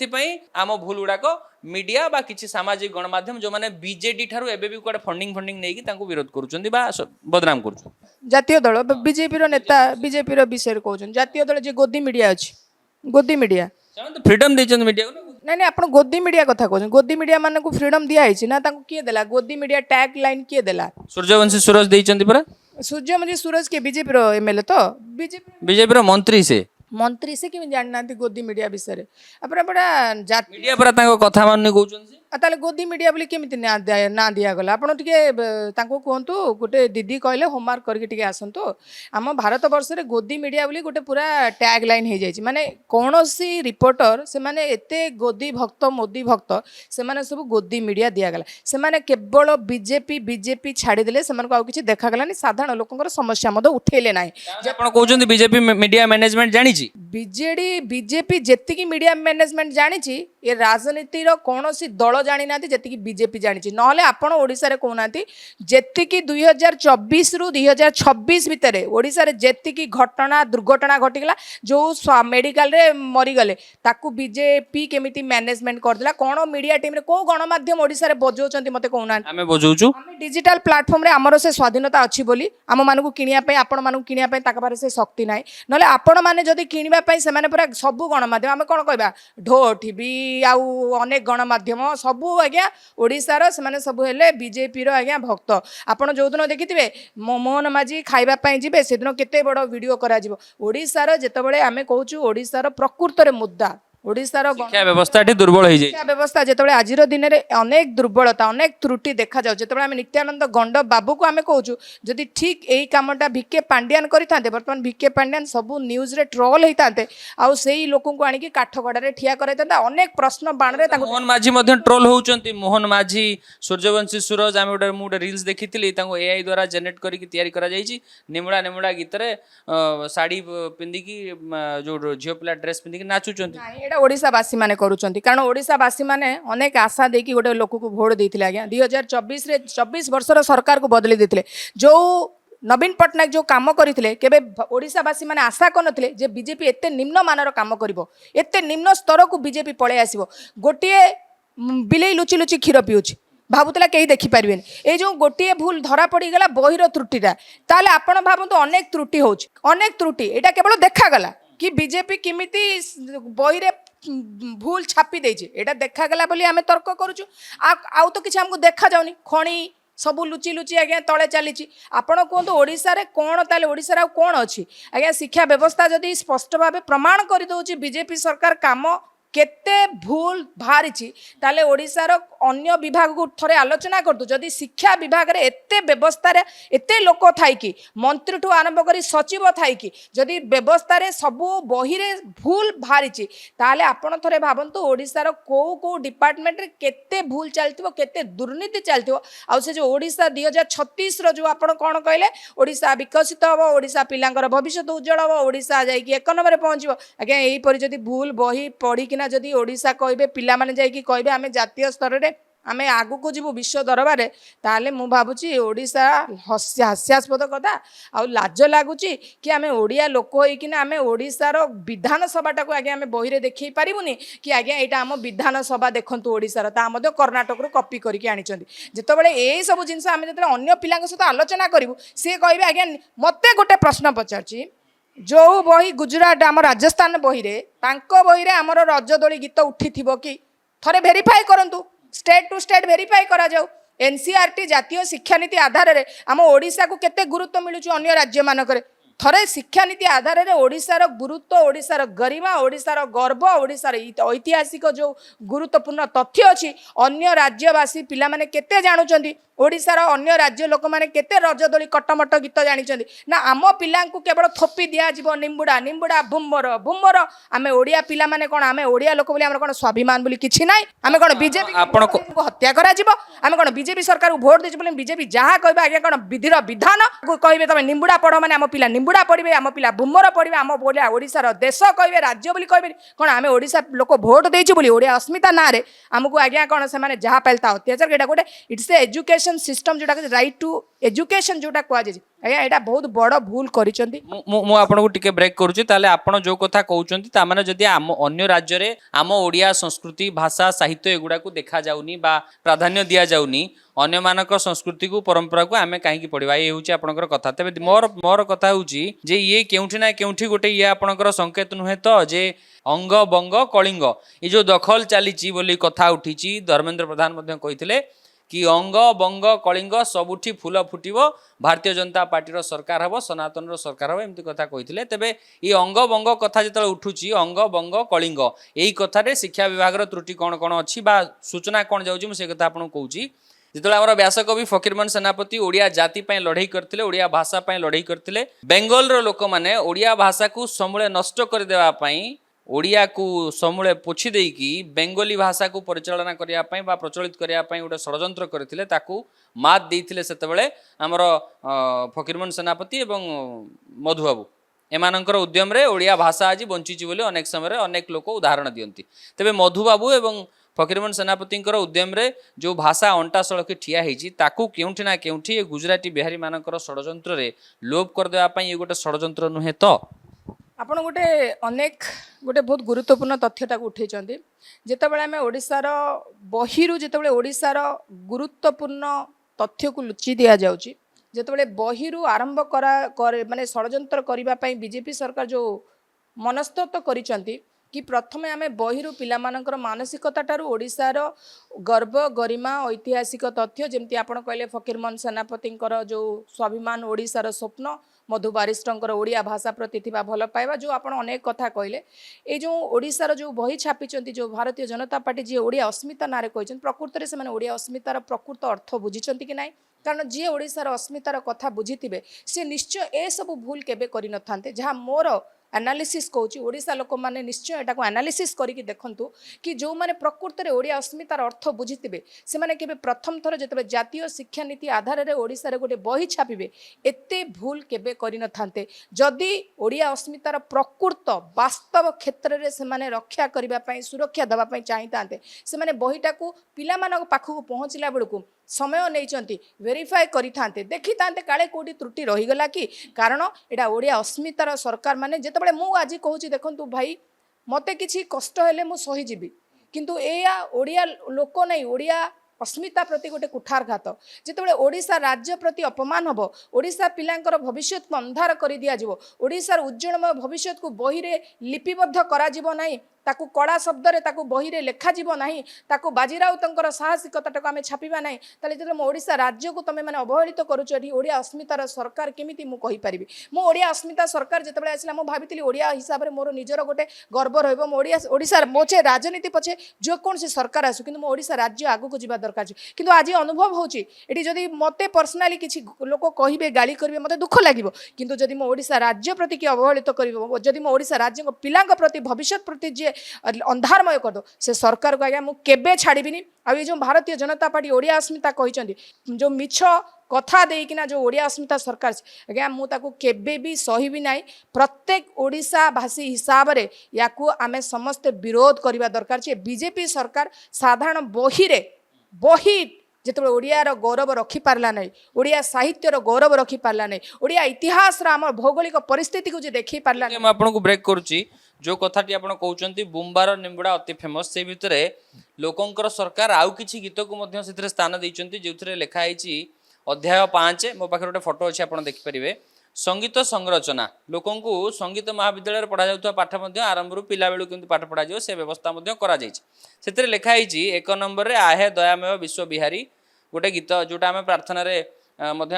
आम भूल गुड़ाक मीडिया बा किसी सामाजिक गणमाध्यम जो मैंने बीजेडी ठारू एबे भी कुआडे फंडिंग नहीं विरोध करुछंती बा बदनाम करुछन जातीय दल बीजेपी नेता बीजेपी विषय कहउछन जातीय दल जे गोदी मीडिया अछि गोदी मीडिया फ्रीडम देचन मीडिया को नहीं आप गोदी मीडिया कथा कहउछन गोदी मीडिया मान को फ्रीडम दिया है ना ताको किए देला गोदी मीडिया टैग लाइन किए देला सूर्यवंशी सूरज देचंती परा सूर्यवंशी सूरज के बीजेपी रो एमएलए तो बीजेपी रो मंत्री से कि जानना गोदी मीडिया विषय अपना बड़ा मीडिया पर कथा मान कहउछन ताले गोदी मीडिया बोली केमिति ना दिया गला आपण टिके तांको कहंतु गोटे दीदी कहले होमवर्क करके टिके आसंतु आम भारत वर्ष रे गोदी मीडिया बोली गोटे पूरा टैग लाइन हो जाई माने कोनोसी रिपोर्टर से माने एते गोदी भक्त मोदी भक्त से माने सब गोदी मीडिया दिया गला से माने केवल बीजेपी छाड़ी देले से माने को किछि देखा गलानी साधारण लोकंकर समस्या मद उठेले नाही आपण कहउछन बीजेपी मीडिया मैनेजमेंट जानि छी बीजेपी जेतिकी मीडिया मैनेजमेंट जानि छी ये राजनीति रो कोनोसी दल जानी ना जी बीजेपी जानी ना आपण ओडिशा रे कहना जी 2024 रु 2026 भितर ओडिशा रे जेतिकी घटना दुर्घटना घटीगला जो मेडिकल रे मरीगले ताकू बीजेपी केमिति मैनेजमेंट करदेला कौन मीडिया टीम रे को गणमाध्यम ओडिशा रे बजाउछंती मते कहना आमे बजाउछु आमे डिजिटल प्लेटफॉर्म रे हमरो से स्वाधीनता अछि बोली आम मानकू किनिया पय आपण मानकू किनिया पय ताका पारे से शक्ति नाही नले आपण माने जदी किनिबा पय से माने पूरा सब गणमाध्यम आमे कोन कहबा ढो टीवी आउ अनेक गणमाध्यम सबू आज्ञा ओडिशार से सब हेले बीजेपी रो आज्ञा भक्त आपण जो दिन देखिथिबे मोहन माझी खाइबा पय जिबे से दिन केते बड़ वीडियो करा जिवो ओडिशार जेतेबेले आमे कहूछु ओडिशार प्रकृत रे मुद्दा ओडिशार शिक्षा व्यवस्था दुर्बल हो जाए शिक्षा व्यवस्था जेतेबेले आजिर दिन रे अनेक दुर्बलता अनेक त्रुटि देखा जाउ जेतेबेले आमे नित्यानंद गंड बाबू को आमे कहूछु जदि ठीक एई कामटा भिके पांड्यान करिथांते वर्तमान भिके पांड्यान सबु न्यूज रे ट्रोल हेतांते आउ सेही लोकन को आनी कि काठगडा रे ठिया करैतांते अनेक प्रश्न बाण रे ताको मोहन माझी मध्ये ट्रोल होउचंती मोहन माझी सूर्यवंशी सूरज आमे मुडे रील्स देखिथिली ताको एआई द्वारा जनरेट करी तयारी करा जाईची निमुडा गीत रे साड़ी पिंदी की जो झियो पिला ड्रेस पिंदी की नाचुचंती एटा ओडिशावासी माने करूचंती कारण ओडिशावासी माने अनेक आशा देकी गोटे लोक को भोट देथिले आज्ञा 2024 रे 24 वर्षर सरकार को बदली देथिले जो नवीन पट्टनायक जो काम करते केबे ओडिशावासी माने आशा करनथिले जे बीजेपी एते निम्न मानर काम करिवो एते निम्न स्तर को बीजेपी पळे आसीबो गोटे बिलेई लुचि लुचि क्षीर पिउछि भावुला कहीं देखिपारे ये जो गोटे भूल धरा पड़गला बहिर त्रुटिटा ताले आपण भावतु अनेक त्रुटि हो अनेक त्रुटि यहाँ केवल देखागला कि बीजेपी किमिति बहिरे भूल छापी देछि एटा देखागला बोली आमे तर्क करूछु आउ तो किछि हमको देखा जाउनी खणी सबू लुचि लुचि आज्ञा तले चली आपण कहतु ओडिशा रे कोन ताले ओडिशा रे कोन अछि आज्ञा शिक्षा व्यवस्था जदि स्पष्ट भाव प्रमाण कर दउछि बीजेपी सरकार काम केते भूल बाहरी ताले ओडिशार अन्य विभाग को थोड़े आलोचना करतु जदि शिक्षा विभाग रे एते व्यवस्था रे एते लोक थाई कि मंत्री ठू आरंभ करी सचिव थाई कि जदि व्यवस्था रे सबु बही रे भूल बाहरी ताले आपण थोड़े भावंतु ओडिशार को डिपार्टमेंट रे केते भूल चलतिबो केते दुर्नीति चलतिबो आ से जो ओडिशा 2036 रो जो आपण कोन कहले ओडिशा विकसित हबो ओडिशा पिलांकर भविष्य उज्जवल हबो ओडिशा जाई कि 1 नंबर पहुंचबो आज्ञा एही परि जदि भूल बही पढ़ी ना जदि ओडिशा कहबे पिला माने जाई कि कहबे आमे जातीय स्तर रे आमे आगु को जीवु विश्व दरबार ताले मु भाबुची ओडिशा हास्यास्पद कथा आ लाज लागुची कि आमे ओडिया लोक होइकिना आमे ओडिशार विधानसभाटा को आगे आमे बही रे देखै पारिबुनी कि आगे एटा आम विधानसभा देखंतु ओडिशार ता मध्य कर्णाटक रो कॉपी करके आनिचंदी जेतेबेले एई सब जिंस आमे जेतेबेले अन्य पिलांक सहित आलोचना करिवु से कहबे आगे मते गोटे प्रश्न पचारची जो बही गुजरात आम राजस्थान बही रे तांको बही रे हमर रजदोली गीत उठिथिबो कि थरे वेरीफाई करंतु स्टेट टू स्टेट वेरीफाई करा जाऊ एनसीईआरटी जातीय शिक्षानीति आधार में आम ओडिशा को केते गुरुत्व मिलुची अन्य राज्य मानकरे थरे शिक्षानीति आधार में ओडिशार गुरुत्व ओडिशार गरिमा ओडिशार गर्व ओडिशार ऐतिहासिक जो गुरुत्वपूर्ण तथ्य अच्छी अन्य राज्यवासी पिला माने केते जानुचंदी ओडिशार अन्य राज्य लोक माने केते रजदोली कटमट गीत जानिचंदी ना आम पिलांकु केवल थोपी दिया जीव निम्बुडा निम्बुडा बुम्बर बुम्बर आमे ओडिया पिला माने कोन आमे ओडिया लोक बोली हमर कोन स्वाभिमान बोली किछि नाइ आमे कोन बीजेपी को हत्या करा जीव आमे कोन बीजेपी सरकार को वोट देछि बोली बीजेपी जहा कहबे आगे कोन विधिर विधान कहबे तमे निम्बुडा पढो माने आम पिला निम्बुडा पढिबे आम पिला बुम्बर पढिबे आम बोलिया ओडिशार देश कहबे राज्य बोली कहबे कोन आमे ओडिशा लोक वोट देछि बोली ओडिया अस्मिता ना रे हमकु आगे कोन से माने जहा पालता अत्याचार एटा गोटे इट्स ए एजुकेशन सिस्टम जोटा राइट टू एजुकेशन जोटा कह जाए आज्ञा यहाँ बहुत बड़ भूल करिसेंती मु आपन को टिके ब्रेक करूची ताले आपण जो कथा कहउचंती ता माने जदी आम अन्य राज्य रे आम ओडिया संस्कृति भाषा साहित्य एगुडा को देखा जाउनी बा प्राधान्य दिया जाउनी अन्य मानक संस्कृति को परंपरा को आमे काहे की पढिबा ये होची आपनकर कथा तबे मोर कथा होची जे ये केउठी ना केउठी गोटे ये आपनकर संकेत नुहे तो जे अंग बंग कलिंग ये जो दखल चलीची बोली कथा उठीची धर्मेंद्र प्रधान मध्ये कहिथिले कि अंग बंग कलिंग सबुठी फूल फुटिबो भारतीय जनता पार्टी सरकार हबो सनातन सरकार हबो एमती कथा कहिथिले तबे ई अंग बंग कथा जतले उठुची अंग बंग कलिंग एई कथा रे शिक्षा विभाग रो त्रुटि कोन कोन अछि बा सूचना कोन जाउची मु से कथा आपन कहूची जितले हमर व्यासकवि फकीरमोहन सेनापति ओडिया जाति पय लढाई करथिले ओडिया भाषा पय लढाई करथिले बेंगल रो लोक माने ओडिया भाषा को समूले नष्ट कर देवा पय ओडिया को समूले पोछि देकी बेंगली भाषा को परिचालना करिया पय बा प्रचलित करिया पय गोटे षडयंत्र करथिले ताकू मात देथिले सेतेबेले हमर फकीरमोहन सेनापति एवं मधुबाबू एमानंकर उद्यम रे ओडिया भाषा आज बंचिची बोली अनेक समय अनेक लोक उदाहरण दियंती तेबे मधुबाबू एवं फकीरमोहन सेनापतिंकर उद्यम रे जो भाषा अंटा सड़क ठिया होती ताकू केउठी ना केउठी गुजराती बिहारी मानकर षडयंत्र रे लोप कर देवा पय ये गोटे षडयंत्र नुहे तो आपण गोटे अनेक गोटे बहुत गुरुत्वपूर्ण तथ्यटा उठेचंदी जेतेबेले आमे ओडिशार बहिरु जेतेबेले ओडिशार गुरुत्वपूर्ण तथ्य को लुचि दिया जाउची जेतेबेले बहिरु आरंभ करा माने षडयंत्र करिबा पय बीजेपी सरकार जो मनस्तत्व करिचंती कि प्रथमे आमे बहिरु पिलामानकर मानसिकता टारु ओडिशार गर्व गरिमा ऐतिहासिक तथ्य जेमती आपण कहले फकीरमोहन सेनापतिंकर जो स्वाभिमान ओडिशार स्वप्न मधु बारिष्ठंकर ओडिया भाषा प्रति थिबा भल पाइबा जो आपण अनेक कथा कहले ए जो ओडिशार जो बही छापिचंती जो भारतीय जनता पार्टी जी ओडिया अस्मिता नारे कहछन प्रकृत रे से माने ओडिया अस्मितार प्रकृत अर्थ बुझिचंती कि नाही कारण जी ओडिशार अस्मितार कथा बुझिथिबे से निश्चय ए सब भूल केबे करि नथांते जहा मोर एनालिसिस कहूँ ओडिशा लोक मैंने निश्चय यहाँ एनालिसिस करके देखु कि जो मैंने प्रकृत में ओडिया अस्मितार अर्थ बुझीथे से मैंने केबे प्रथम थर जो जातीय शिक्षा नीति आधार में ओडिशा रे गोटे बही छापिबे एते भूल केबे करि नथांते जदि ओडिया अस्मितार प्रकृत वास्तव क्षेत्र में से माने रक्षा करबा पई सुरक्षा देबा पई चाहितांते से माने बहीटा को पिला मानक पाखु पहुँचला बेलू समय नहीं वेरीफाई करि थांते देखि थांते काले कोडी त्रुटि रही गला कि कारण एटा ओडिया अस्मितार सरकार माने जेतेबेले मु आज कहूची देखंतु भाई मते किछि कष्ट हेले मु सही जीबी किंतु एया ओडिया लोक नै ओडिया अस्मिता प्रति गोटे कुठारघात जितेबाला ओडिशा राज्य प्रति अपमान हम ओडिशा पिलांकर भविष्य को अंधार कर दिया जिवो ओडिशार उज्जवलमय भविष्य को बही रे लिपिबद्ध करा जिवो नाही ताकू कड़ा शब्द रे ताकू बही रे लेखा जीव नाही ताकू बाजीराउतंकर साहसिकता आमे छापिबा नाही ताले जदि मो ओडिशा राज्य को तमे माने अवहेलित करूछ एठी ओडिया अस्मितार सरकार केमिति मु कहि परिबि मो ओडिया अस्मिता सरकार जेतेबेला आसिला मु भाबितिली ओडिया हिसाब रे मोर निजर गोटे गर्व रहइबो मो ओडिशा मोचे राजनीति पछे जो कोन से सरकार आसु किंतु मो ओडिशा राज्य आगु को जिबा दरकार किंतु आज अनुभव होची एठी जदि मते पर्सनली किछि लोक कहिबे गाली करिवे मते दुख लागिवो किंतु जदि मो ओडिशा राज्य प्रति कि अवहेलित करिवो जदि मो ओडिशा राज्य को पिलांक प्रति भविष्य प्रति जे अंधारमय कर दो से सरकार को आज्ञा मुझे छाड़बी आ ये जो भारतीय जनता पार्टी ओडिया अस्मिता कहते जो मिछ कथा देकिना जो ओडिया अस्मिता सरकार आज्ञा मुझे भी सही ना प्रत्येक ओडिशा भाषी हिसाब से या आमे समस्ते विरोध करने दरकार बीजेपी सरकार साधारण बही रे बही ଯେତେବେଳେ ଓଡ଼ିଆର ଗୌରବ ରଖିପାରିଲା ନାହିଁ ଓଡ଼ିଆ ସାହିତ୍ୟର ଗୌରବ ରଖିପାରିଲା ନାହିଁ ଓଡ଼ିଆ ଇତିହାସର ଆମର ଭୌଗୋଳିକ ପରିସ୍ଥିତିକୁ ଯେ ଦେଖେଇ ପାରିଲା ନାହିଁ। ମୁଁ ଆପଣଙ୍କୁ ବ୍ରେକ୍ କରୁଛି जो कथाटी आप कहते बुम्बार निम्बुड़ा अति फेमस से भितर लोकंकर सरकार आउ किछि गीत को मध्य से स्थान देइचंती जो लिखाई अध्याय 5 मो पाखे गोटे फोटो अच्छे आप देखिपारे संगीत संरचना लोक संगीत महाविद्यालय पढ़ा जाता पाठ आरंभ पिला बेलू केमती पाठ पढ़ा जाए से व्यवस्था से लिखाई 1 नंबर आहे दयामय विश्व बिहारी गोटे गीत जोटा आम प्रार्थना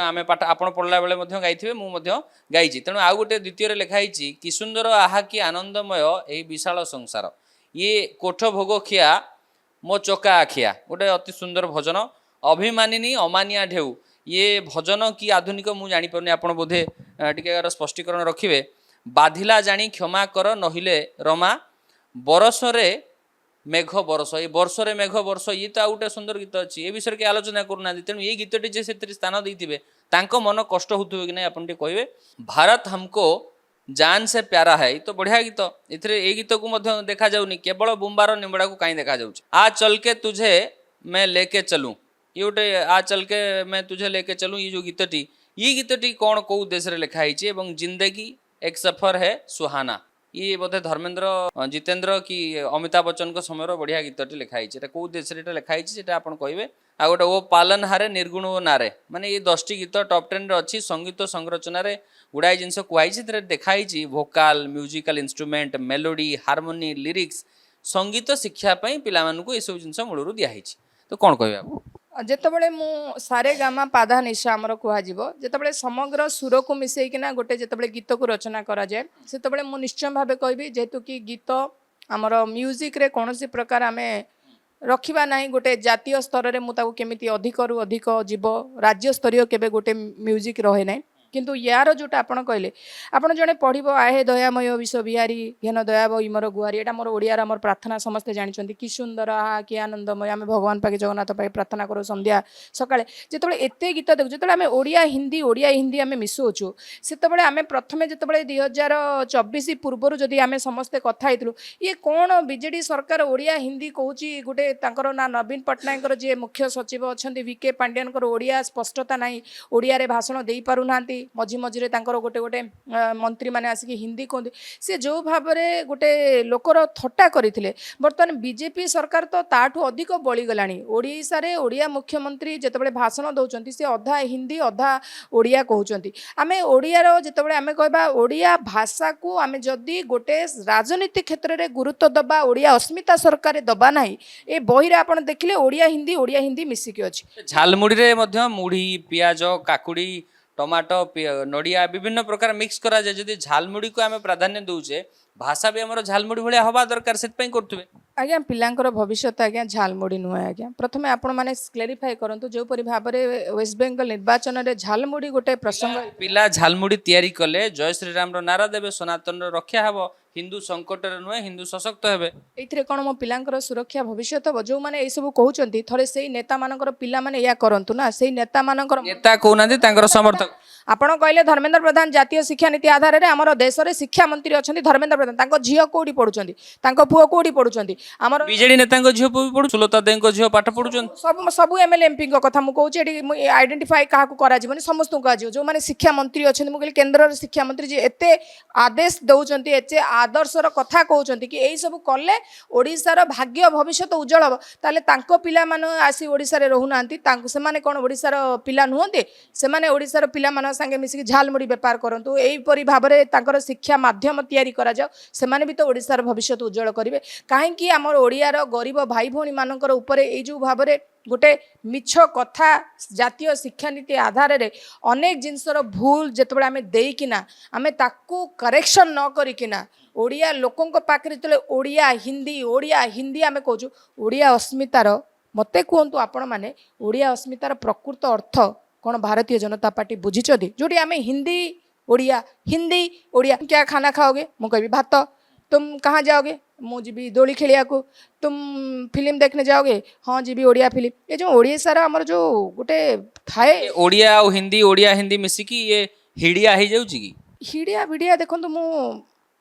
आम पाठ आप पढ़ला बेले गाई मुझे गाई तेणु आउ गोटे द्वितीय लिखाई कि सुंदर आहा कि आनंदमय यही विशाल संसार ये कोठ भोग खिया मो चका आखिया गोटे अति सुंदर भजन अभिमानिनी अमानिया ढेउ ये भजन कि आधुनिक मुझे जानीपारे आप बोधे टिके स्पष्टीकरण रखिए बाधिला जानी क्षमा कर नहिले रमा बरसरे मेघ बरस ये वर्षरे मेघ बरस ये तो गोटे सुंदर गीत अच्छी ये विषय के आलोचना करूना तेणु ये गीतटी जे से स्थान देते मन कष्ट हो कि नहीं आपन कहे भारत हमको जान से प्यारा है तो बढ़िया गीत ये गीत को देखा जाऊनी केवल बुम्बार निम्बड़ा को कहीं देखा जाऊँ आ चल के तुझे मैं लेके चलूँ ये गोटे आ चल के मैं तुझे लेके चलूँ ये जो गीतटी कौन कौ देश में लिखाई जिंदगी एक सफर है सुहाना ये बोधे धर्मेंद्र जितेंद्र कि अमिताभ बच्चन को समय बढ़िया गीतटी लिखाई कौ देश लिखाई आप कहे आ गोटे ओ पालन हारे निर्गुण ओ नारे माने ये 10टी गीत टॉप 10 रे अच्छी संगीत संरचना रे गुड़ाई जिनस कहुई देखाई Bhokaal musical instrument melody harmony lyrics संगीत शिक्षा पिला ये सब जिन मूलर दिखाई तो कौन कह ଯେତେବେଳେ ମୁଁ ସାରେ ଗାମା ପାଧା ନିଶା ଆମର କୁହାଯିବ ଯେତେବେଳେ ସମଗ୍ର ସୁରକୁ ମିଶେଇକିନା ଗୋଟେ ଯେତେବେଳେ ଗୀତକୁ ରଚନା କରାଯାଏ ସେତେବେଳେ ମୁଁ ନିଶ୍ଚୟ ଭାବେ କହିବି ଯେହେତୁ କି ଗୀତ ଆମର ମ୍ୟୁଜିକରେ କୌଣସି ପ୍ରକାର ଆମେ ରଖିବା ନାହିଁ ଗୋଟେ ଜାତୀୟ ସ୍ତରରେ ମୁଁ ତାକୁ କେମିତି ଅଧିକରୁ ଅଧିକ ଯିବ ରାଜ୍ୟ ସ୍ତରୀୟ କେବେ ଗୋଟେ ମ୍ୟୁଜିକ ରହେ ନାହିଁ କିନ୍ତୁ ୟାର ଯୋଉଟା ଆପଣ କହିଲେ ଆପଣ ଜଣେ ପଢ଼ିବ आहे ଦୟାମୟ ବିଶ୍ୱ ବିହାରୀ ଘେନ ଦୟାବ ଇମର ଗୁହାରୀ ଏଟା ମୋର ଓଡ଼ିଆର ଆମର ପ୍ରାର୍ଥନା ସମସ୍ତେ ଜାଣିଛନ୍ତି କି ସୁନ୍ଦର ଆହା କି ଆନନ୍ଦମୟ ଆମେ ଭଗବାନ ପାଖେ ଜଗନ୍ନାଥ ପାଖେ ପ୍ରାର୍ଥନା କରୁ ସନ୍ଧ୍ୟା ସକାଳେ ଯେତେବେଳେ ଏତେ ଗୀତ ଦେଖୁ ଯେତେବେଳେ ଆମେ ଓଡ଼ିଆ ହିନ୍ଦୀ ଆମେ ମିଶଉଛୁ ସେତେବେଳେ ଆମେ ପ୍ରଥମେ ଯେତେବେଳେ 2024 ପୂର୍ବରୁ ଯଦି ଆମେ ସମସ୍ତେ କଥା ହେଇଥିଲୁ ଇଏ କ'ଣ ବିଜେଡି ସରକାର ଓଡ଼ିଆ ହିନ୍ଦୀ କହୁଛି ଗୋଟେ ତାଙ୍କର ନା ନବୀନ ପଟ୍ଟନାୟକଙ୍କର ଯିଏ ମୁଖ୍ୟ ସଚିବ ଅଛନ୍ତି ଭିକେ ପାଣ୍ଡିଆନଙ୍କର ଓଡ଼ିଆ ସ୍ପଷ୍ଟତା ନାହିଁ ଓଡ଼ିଆରେ ଭାଷଣ ଦେଇପାରୁନାହାନ୍ତି मझी मझे गोटे गोटे मंत्री मैंने आसिक हिंदी कहते सी जो भाव में गोटे लोकर थट्टा करते बर्तमान बीजेपी सरकार तो ताठू अधिक बलिगला ओडिशा रे ओडिया मुख्यमंत्री जितेबाला भाषण दौरान सी अधा हिंदी अधा ओडिया कहते आम ओडियार जितेबाला आम कहबा ओडिया भाषा को आम जदि गोटे राजनीति क्षेत्र में गुरुत्व दबा ओडिया अस्मिता सरकार दबा ना ए बही आप देखिले ओडिया हिंदी मिसिकी अच्छी झालमुड़ी रे मुढ़ी पियाज काकुड़ी टमाटो नड़िया विभिन्न प्रकार मिक्स करा जाए जदि झालमुड़ी को आम प्राधान्य दौचे भाषा भी आम झालमुड़ी भाया हवा दरकार से करुवे आज्ञा पिलांकर भविष्य आज्ञा झालमुड़ी नुहे आज्ञा प्रथम आपण मैंने क्लेरिफाई करंतु जो परि भाव में वेस्ट बेंगल निर्वाचन में झालमुड़ी गोटे प्रसंग पिला झालमुड़ी तैयारी कले जय श्री राम नारा देवे सनातन रक्षा हब हिंदू संकट नुहे हिंदू सशक्त हेबे एथिरे कोन मो पिलांकर सुरक्षा भविष्य हबो जो माने ए सब कहउचंती थरे सेही नेता मानकर पिला माने या करंतु ना सेही नेता मानकर नेता कहउनांती तांकर समर्थक आपण कहले धर्मेंद्र प्रधान जातीय शिक्षा नीति आधार रे हमर देश रे शिक्षा मंत्री अछंती धर्मेंद्र प्रधान तांको झियो कोडी पढुचंती तांको पुओ कोडी पढुचंती हमर बीजेडी नेतांको झियो पढु सुलता देंको झियो पाठ पढुचंती सब एमएलए एमपी को कथा मु कहउची एडी आइडेंटिफाई काहा को करा जीवनी समस्त को आजियो जो माने शिक्षा मंत्री अछंती मु कहले केंद्र शिक्षा मंत्री जे एते आदेश दउचंती एते आदर्शर कथा कहउचंती कि एई सब कले ओडिसा रो भाग्य भविष्य उज्जवल हबो ताले तांको पिला माने आसी ओडिसा रे रहुनांती तांको से माने कोन ओडिसा रो पिला नुहंती से माने ओडिसा रो पिला माने संगे मिसिक झालमुड़ी व्यापार करंतु एई परि भाबरे तांकर शिक्षा माध्यम तैयारी करा जाओ से माने भी तो ओडिसा रो भविष्य उज्जवल करिवे काहे कि हमर ओडिया रो गरीब भाई भौणी मानकर ऊपर एई जो भाबरे गोटे मिछ कथा जातीय शिक्षा नीति आधार रे अनेक जिनसर भूल जेतबे आमे देइकिना आमे ताकू करेक्शन न करिकिना ओडिया लोकंक पाखरे तले ओडिया हिंदी आमे कहूँ ओडिया अस्मितार मते कहतु आपण माने ओडिया अस्मितार प्रकृत अर्थ कौन भारतीय जनता पार्टी बुझीचती जोटी आमे हिंदी ओडिया क्या खाना खाओगे मु कहबी भात तुम कहाँ जाओगे मु जीवी दोली खेलिया को तुम फिल्म देखने जाओगे हाँ जीवी ओडिया फिल्म ये जो ओडिशा रा हमर जो गोटे थाए ओडिया और हिंदी मिसिकी ये हिडिया हो जाउची की हिडिया भिडिया देखो मु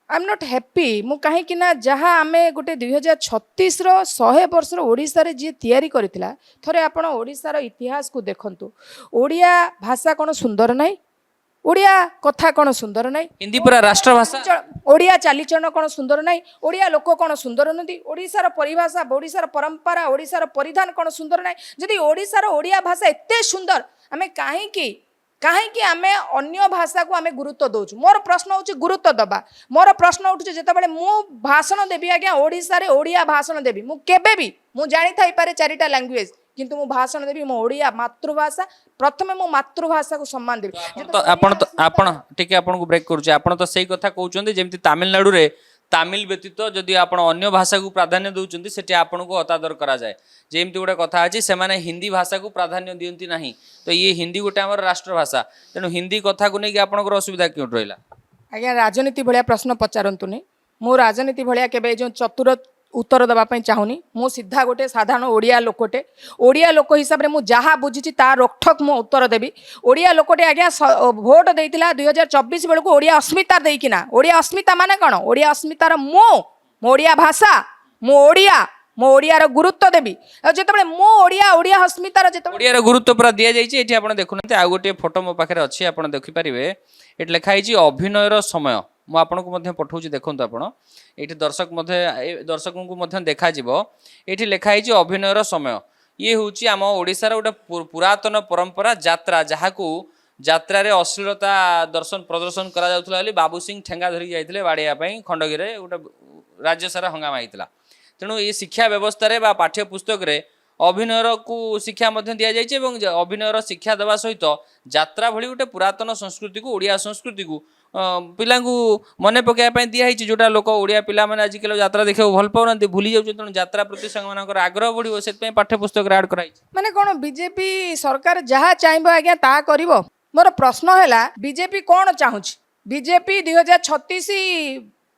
आई एम नॉट हैप्पी मु कहीं ना जहाँ आम गोटे 2036 100 वर्षर ओडिशा रे जी तैयारी करथिला थरे आपण ओडिशार इतिहास को देखंतु ओडिया भाषा कौन सुंदर नहीं ओडिया कथा कौन सुंदर नहीं हिंदी पूरा राष्ट्रभाषा ओडिया चालीचरण कौन सुंदर नहीं ओडिया लोक कौन सुंदर नुंदी ओडिशार परिभाषा ओडिशार परंपरा ओडिशार परिधान कौन सुंदर नहीं जदि ओडिशार ओडिया भाषा एते सुंदर आमे कहीं आमे अन्य भाषा को आमे गुरुत्व दौचु मोर प्रश्न हूँ गुरुत्व दबा मोर प्रश्न उठुचे जितेबाला मु भाषण देवी आज्ञा ओडिशा रे ओडिया भाषण देवी मु केबे भी मु जानी थाई पारे चारिटा लैंग्वेज किंतु मु भाषण देवी मो ओडिया मातृभाषा प्रथमे मो मातृभाषा को सम्मान देवी आपण ठीक है आपन को ब्रेक करूचे आपण तो सही कथा कहउचंदी जेमति तमिलनाडु रे तमिल व्यतीत जदि आपण अन्य भाषा को प्राधान्य दउचंदी सेठी आपण को हतादर करा जाए जेमति गोटे कथा अछि से माने हिंदी भाषा को प्राधान्य दियंती नाही तो ये हिंदी गोटे हमर राष्ट्रभाषा तेणु हिंदी कथा को नै कि आपण को असुविधा क्यों रहिला आज्ञा राजनीति भलिया प्रश्न पचारंतुनी मो राजनीति भलिया केबे जो चतुर उत्तर देवाई चाहूनी मु सीधा गोटे साधारण ओडिया लोकटे ओडिया लोक हिसाब से मुझे जहाँ बुझी ता रोकठोक मु उत्तर देवी ओडिया लोकटे आज्ञा भोट देता 2024 बेलू ओडिया अस्मिता देकिना ओडिया अस्मिता माने कौन ओडिया अस्मितार मो ओडिया भाषा मो ओडियार गुरुत्व देवी जिते मो ओडिया ओडिया अस्मितार जिते ओडियार गुरुत्व पूरा दिया जाइए एठी आपण देखुनते आ गोटे फोटो मो पाखरे अछि आपण देखि परिबे एठी लिखा हिची अभिनयर समय मु आपनको मध्य पठाउची देखंतु आपण एठी दर्शकों को मध्य देखा जिवो एठी लिखा हिची अभिनयर समय ये होची आम ओडिशार गोटे पुरातन परंपरा यात्रा जहाकू यात्रा रे अश्लीलता दर्शन प्रदर्शन करा जाउथला ବୋଲି बाबू सिंह ठेंगा धरि जाइथिले बाड़िया पई खंडगिरे गोटे राज्य सारा हंगामा आइतला तेणु ये शिक्षा व्यवस्था रे बा पाठ्य पुस्तक रे अभिनयर को शिक्षा मध्य दिया जाइए एवं अभिनयर शिक्षा देवा सहित यात्रा भली गोटे पुरातन संस्कृति को ओडिया संस्कृति को पिला मन पकड़ दिखाई जोटा लोक ओडिया पिला माने आजिकल यात्रा देखा भल पाऊना भूली जाऊँ तेणु यात्रा प्रति मान आग्रह बढ़ो से पाठ्य पुस्तक ऐड कराई माने कौन बीजेपी सरकार जहाँ चाहिए आज्ञा ता करिवो मोर प्रश्न है बीजेपी कौन चाहूँ बीजेपी 2036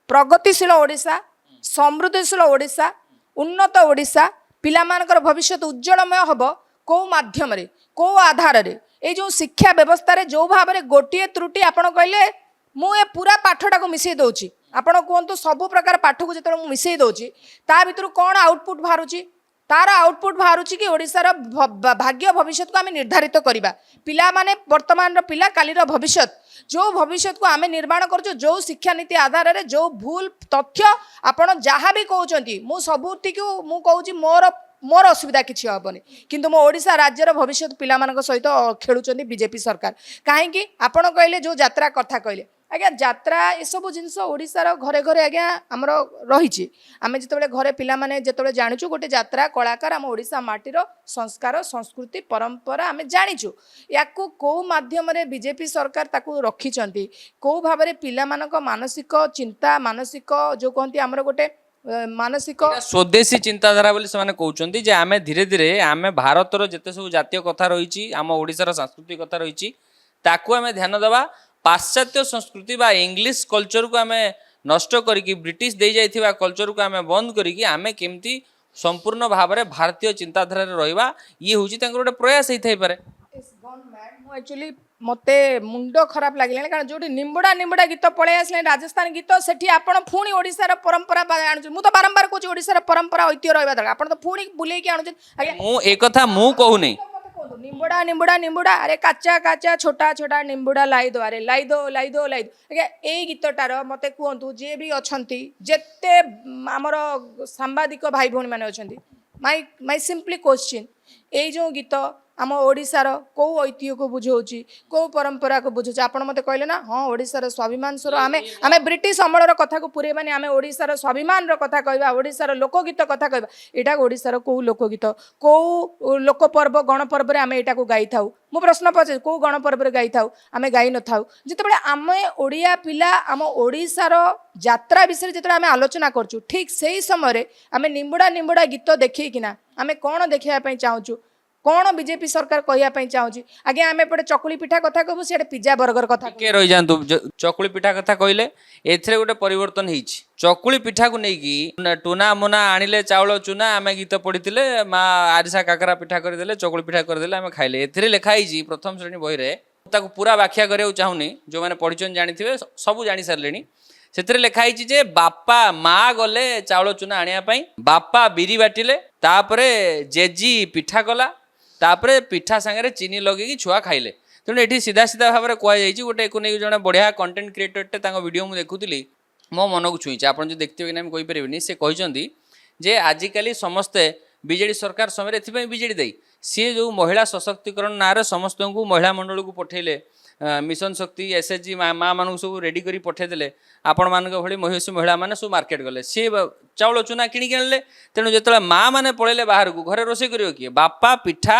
प्रगतिशील ओडिशा समृद्धिशील ओडिशा उन्नत ओडिशा पिलामानकर भविष्य उज्जवलमय हम कौ मध्यम कौ आधार ये जो शिक्षा व्यवस्था रे जो भाव में गोटे त्रुटि आपड़ कहले मुझे पूरा पाठटा को मिसई दौची आपण कहतु सब प्रकार पाठ को जो मिसई दौची ता भीतर कौन आउटपुट बाहर तार आउटपुट बाहर कि ओडिशार भाग्य भविष्य को आम निर्धारित करवा पिला माने वर्तमान पिला कालीर भविष्य जो भविष्य को आम निर्माण कर जो शिक्षा नीति आधार में जो भूल तथ्य आपण जहाँ भी कहते मु सबुठी मु कहूँ मोर असुविधा किसी हेनी किंतु मो ओडिशा राज्यर भविष्य पिला सहित खेलुंट बीजेपी सरकार कहीं आपण कहले जो यात्रा कथा कहले आज्ञा यात्रा ये सब जिनस ओडिशार घरे घरे आज्ञा आमर रही आम जिते घरे पिला माने जिते जाचु गोटे यात्रा कलाकार आम ओडिशा माटीर संस्कार संस्कृति परंपरा आम जाचु या कौ माध्यम बीजेपी सरकार ताकू रखिंट कौ भाव में पिला मानसिक चिंता मानसिक जो कहती आमर गोटे मानसिक स्वदेशी चिंताधारा बोली से कहते जे आमे धीरे धीरे आमे भारतर जिते सब जातीय कथा रही आम ओडिशार सांस्कृतिक कथा रही ताकू आमे ध्यान देवा पाश्चात्य संस्कृति बा इंग्लिश कल्चर को आमे नष्ट करिकी ब्रिटिश दे जाइथिबा कल्चर को आमे बंद करिकी आमे केमती संपूर्ण भाव में भारतीय चिंताधारा रहिबा ये होची तांकर गोटे प्रयास होई पारे एक्चुअली मते मुंड खराब लगे कारण जो निम्बुड़ा निम्बुड़ा गीत पलि आसले राजस्थान गीत से आपण पुणी ओडिशार परंपरा आणु मु तो बारंबार कहूँ ओडिशार परंपरा ऐतिह्य रहा दरकार आपण तो पुणी बुलेकी आणु एक कथा मु कहूनी निम्बुड़ा निम्बुड़ा निम्बुड़ा अरे काचा काचा छोटा छोटा निम्बुड़ा लाई दो अरे लाई दो लाई दो लाई दो आज्ञा यही गीतटार मते कहतु जे भी अच्छी जेते आमर सांबादिक भाई भौणी मैंने अच्छा माई सिंपली क्वेश्चन यही जो गीत आम ओडिशार कौ ऐतिह्य को बुझाऊँ कौ परंपरा को बुझाऊँ आपड़ मत कहले ना हाँ ओडिशार स्वाभिमान स्वर आम आम ब्रिटिश अमलर कथा को पुरेबानी आम ओडिशार स्वाभिमान कथा कहवा ओडिशार लोकगीत कथा कहवा यहाँ ओडिशार कौ लोकगीत कौ लोक पर्व गणपर्व आम यहाँ को गाई था मु प्रश्न पचार कौ गणपर्व गाई था आम गाई न था जिते आम ओडिया पिला आम ओडिशार यात्रा विषय जो आम आलोचना करचु ठीक से ही समय आम निम्बुड़ा निम्बुड़ा गीत देखिकिना आम कौन देखापी चाहूँ कौन बीजेपी सरकार कहवाई चाहूँ आगे आम एपटे चकुली पिठा कथा कहूँ सी पिज्जा बर्गर कथा के रही जातु चकुली पिठा कथा कहले एथरे गोटे परिवर्तन होईछि चकुली पिठा को नहीं टुना मुना आनिले चाउल चुना आम गीत पढ़ी माँ आरिसा काकरा पिठा करदे चकुली पिठा करदे आम खाइले एथरे लिखाई प्रथम श्रेणी बही रे ताको पूरा व्याख्या करिया चाहूनी जो मैंने पढ़ी जानी थे सब जानी सारे ସେଥିରେ ଲେଖା ହେଇଛି ଯେ ବାପା ମା ଗଲେ ଚାଉଳ ଚୁନା ଆଣିବା ପାଇଁ, ବାପା ବିରି ବାଟିଲେ, ତାପରେ ଜେଜି ପିଠା କଲା, ତାପରେ ପିଠା ସାଙ୍ଗରେ ଚିନି ଲଗେଇକି ଛୁଆ ଖାଇଲେ। ତେଣୁ ଏଠି ସିଧା ସିଧା ଭାବରେ କୁହାଯାଇଛି, ଗୋଟେ ଏକୁ ନେଇକି ଜଣେ ବଢ଼ିଆ କଣ୍ଟେଣ୍ଟ କ୍ରିଏଟରଟେ ତାଙ୍କ ଭିଡ଼ିଓ ମୁଁ ଦେଖୁଥିଲି, ମୋ ମନକୁ ଛୁଇଁଛି। ଆପଣ ଯଦି ଦେଖିଥିବେ କି ନା ମୁଁ କହିପାରିବିନି। ସେ କହିଛନ୍ତି ଯେ ଆଜିକାଲି ସମସ୍ତେ ବିଜେଡ଼ି ସରକାର ସମୟରେ ଏଥିପାଇଁ ବିଜେଡ଼ି ଦେଇ ସିଏ ଯେଉଁ ମହିଳା ସଶକ୍ତିକରଣ ନାଁରେ ସମସ୍ତଙ୍କୁ ମହିଳା ମଣ୍ଡଳକୁ ପଠେଇଲେ, ମିଶନ ଶକ୍ତି ଏସ୍ଏଚ୍ଜି ମା ମାନଙ୍କୁ ସବୁ ରେଡ଼ି କରି ପଠେଇଦେଲେ, ଆପଣମାନଙ୍କ ଭଳି ମହିଷୀ ମହିଳାମାନେ ସବୁ ମାର୍କେଟ ଗଲେ, ସିଏ ଚାଉଳ ଚୁନା କିଣିକି ଆଣିଲେ। ତେଣୁ ଯେତେବେଳେ ମା ମାନେ ପଳେଇଲେ ବାହାରକୁ, ଘରେ ରୋଷେଇ କରିବ କିଏ? ବାପା ପିଠା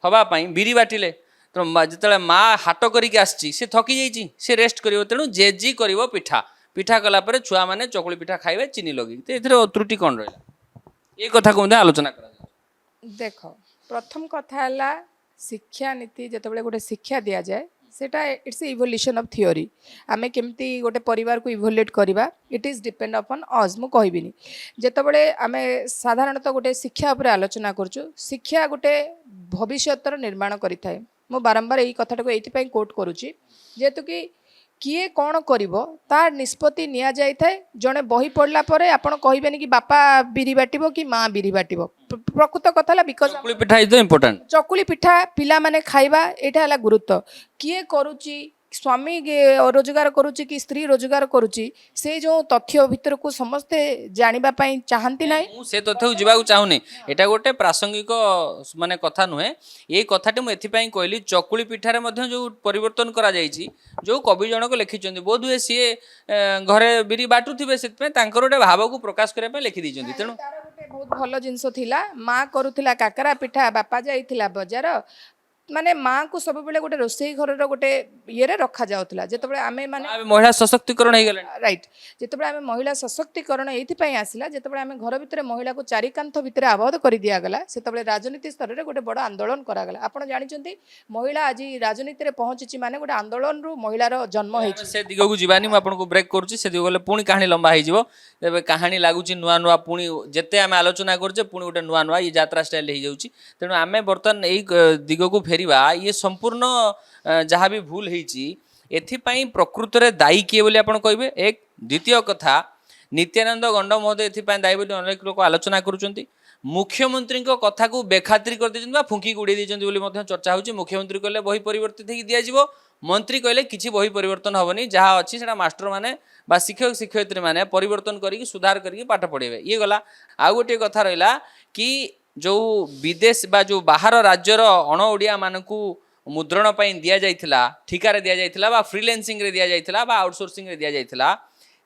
ହେବା ପାଇଁ ବିରି ବାଟିଲେ। ତେଣୁ ଯେତେବେଳେ ମା ହାଟ କରିକି ଆସିଛି, ସେ ଥକି ଯାଇଛି, ସେ ରେଷ୍ଟ କରିବ। ତେଣୁ ଜେଜି କରିବ ପିଠା, ପିଠା କଲା ପରେ ଛୁଆମାନେ ଚକୁଳି ପିଠା ଖାଇବେ ଚିନି ଲଗେଇକି। ତ ଏଥିରେ ତ୍ରୁଟି କ'ଣ ରହିଲା? এই কথাକୁ ମଧ୍ୟ ଆଲୋଚନା କରାଯାଉଛି। ଦେଖ, ପ୍ରଥମ କଥା ହେଲା ଶିକ୍ଷାନୀତି ଯେତେବେଳେ ଗୋଟେ ଶିକ୍ଷା ଦିଆଯାଏ, ସେଟା ଇଟ୍ସ ଇଭଲ୍ୟୁସନ୍ ଅଫ୍ ଥିଓରି। ଆମେ କେମିତି ଗୋଟେ ପରିବାରକୁ ଇଭଲ୍ୟୁଟ୍ କରିବା, ଇଟ୍ ଇଜ୍ ଡିପେଣ୍ଡ ଅପନ୍ ଅଜ୍। ମୁଁ କହିବିନି, ଯେତେବେଳେ ଆମେ ସାଧାରଣତଃ ଗୋଟେ ଶିକ୍ଷା ଉପରେ ଆଲୋଚନା କରୁଛୁ, ଶିକ୍ଷା ଗୋଟେ ଭବିଷ୍ୟତର ନିର୍ମାଣ କରିଥାଏ। ମୁଁ ବାରମ୍ବାର ଏଇ କଥାଟାକୁ ଏଇଥିପାଇଁ କୋଟ୍ କରୁଛି, ଯେହେତୁ କି କିଏ କ'ଣ କରିବ ତା ନିଷ୍ପତ୍ତି ନିଆଯାଇଥାଏ। ଜଣେ ବହି ପଢ଼ିଲା ପରେ ଆପଣ କହିବେନି କି ବାପା ବିରି ବାଟିବ କି ମା ବିରି ବାଟିବ। ପ୍ରକୃତ କଥା ହେଲା because chakuli pitha is important. Chakuli pitha ପିଲାମାନେ ଖାଇବା, ଏଇଟା ହେଲା ଗୁରୁତ୍ୱ। କିଏ କରୁଛି, ସ୍ୱାମୀ ରୋଜଗାର କରୁଛି କି ସ୍ତ୍ରୀ ରୋଜଗାର କରୁଛି, ସେଇ ଯେଉଁ ତଥ୍ୟ ଭିତରକୁ ସମସ୍ତେ ଜାଣିବା ପାଇଁ ଚାହାନ୍ତି ନାହିଁ। ମୁଁ ସେ ତଥ୍ୟକୁ ଯିବାକୁ ଚାହୁଁନି, ଏଇଟା ଗୋଟେ ପ୍ରାସଙ୍ଗିକ ମାନେ କଥା ନୁହେଁ। ଏଇ କଥାଟି ମୁଁ ଏଥିପାଇଁ କହିଲି, ଚକୁଳି ପିଠାରେ ମଧ୍ୟ ଯେଉଁ ପରିବର୍ତ୍ତନ କରାଯାଇଛି, ଯେଉଁ କବି ଜଣକ ଲେଖିଛନ୍ତି, ବୋଧହୁଏ ସିଏ ଘରେ ବିରି ବାଟୁଥିବେ, ସେଥିପାଇଁ ତାଙ୍କର ଗୋଟେ ଭାବକୁ ପ୍ରକାଶ କରିବା ପାଇଁ ଲେଖିଦେଇଛନ୍ତି। ତେଣୁ ତାର ଗୋଟେ ବହୁତ ଭଲ ଜିନିଷ ଥିଲା, ମା କରୁଥିଲା କାକରା ପିଠା, ବାପା ଯାଇଥିଲା ବଜାର। ମାନେ ମାଆକୁ ସବୁବେଳେ ଗୋଟେ ରୋଷେଇ ଘରର ଗୋଟେ ଇଏରେ ରଖାଯାଉଥିଲା। ଯେତେବେଳେ ଆମେ ମାନେ ମହିଳା ସଶକ୍ତିକରଣ ହେଇଗଲାଣି। ରାଇଟ୍, ଯେତେବେଳେ ଆମେ ମହିଳା ସଶକ୍ତିକରଣ ଏଇଥିପାଇଁ ଆସିଲା, ଯେତେବେଳେ ଆମେ ଘର ଭିତରେ ମହିଳାକୁ ଚାରି କାନ୍ଥ ଭିତରେ ଆବଦ୍ଧ କରି ଦିଆଗଲା, ସେତେବେଳେ ରାଜନୀତି ସ୍ତରରେ ଗୋଟେ ବଡ଼ ଆନ୍ଦୋଳନ କରାଗଲା। ଆପଣ ଜାଣିଛନ୍ତି, ମହିଳା ଆଜି ରାଜନୀତିରେ ପହଞ୍ଚିଛି ମାନେ ଗୋଟେ ଆନ୍ଦୋଳନରୁ ମହିଳାର ଜନ୍ମ ହେଇଛି। ସେ ଦିଗକୁ ଯିବାନି, ମୁଁ ଆପଣଙ୍କୁ ବ୍ରେକ୍ କରୁଛି। ସେ ଦିଗ ଗଲେ ପୁଣି କାହାଣୀ ଲମ୍ବା ହେଇଯିବ। ଏବେ କାହାଣୀ ଲାଗୁଛି ନୂଆ ନୂଆ, ପୁଣି ଯେତେ ଆମେ ଆଲୋଚନା କରୁଛେ ପୁଣି ଗୋଟେ ନୂଆ ନୂଆ ଇଏ ଯାତ୍ରା ଷ୍ଟାଇଲ ହେଇଯାଉଛି। ତେଣୁ ଆମେ ବର୍ତ୍ତମାନ ଏଇ ଦିଗକୁ ଫେରିବା। ଇଏ ସମ୍ପୂର୍ଣ୍ଣ ଯାହା ବି ଭୁଲ ହେଇଛି, ଏଥିପାଇଁ ପ୍ରକୃତରେ ଦାୟୀ କିଏ ବୋଲି ଆପଣ କହିବେ? ଏକ। ଦ୍ୱିତୀୟ କଥା, ନିତ୍ୟାନନ୍ଦ ଗଣ୍ଡ ମହୋଦୟ ଏଥିପାଇଁ ଦାୟୀ ବୋଲି ଅନେକ ଲୋକ ଆଲୋଚନା କରୁଛନ୍ତି। ମୁଖ୍ୟମନ୍ତ୍ରୀଙ୍କ କଥାକୁ ବେଖାତିର କରିଦେଇଛନ୍ତି ବା ଫୁଙ୍କିକି ଉଡ଼େଇ ଦେଇଛନ୍ତି ବୋଲି ମଧ୍ୟ ଚର୍ଚ୍ଚା ହେଉଛି। ମୁଖ୍ୟମନ୍ତ୍ରୀ କହିଲେ ବହି ପରିବର୍ତ୍ତିତ ହେଇକି ଦିଆଯିବ, ମନ୍ତ୍ରୀ କହିଲେ କିଛି ବହି ପରିବର୍ତ୍ତନ ହେବନି, ଯାହା ଅଛି ସେଟା ମାଷ୍ଟରମାନେ ବା ଶିକ୍ଷକ ଶିକ୍ଷୟିତ୍ରୀମାନେ ପରିବର୍ତ୍ତନ କରିକି ସୁଧାର କରିକି ପାଠ ପଢ଼େଇବେ। ଇଏ ଗଲା। ଆଉ ଗୋଟିଏ କଥା ରହିଲା କି ଯେଉଁ ବିଦେଶ ବା ଯେଉଁ ବାହାର ରାଜ୍ୟର ଅଣ ଓଡ଼ିଆମାନଙ୍କୁ ମୁଦ୍ରଣ ପାଇଁ ଦିଆଯାଇଥିଲା, ଠିକାରେ ଦିଆଯାଇଥିଲା ବା ଫ୍ରିଲାନ୍ସିଂରେ ଦିଆଯାଇଥିଲା ବା ଆଉଟସୋର୍ସିଂରେ ଦିଆଯାଇଥିଲା,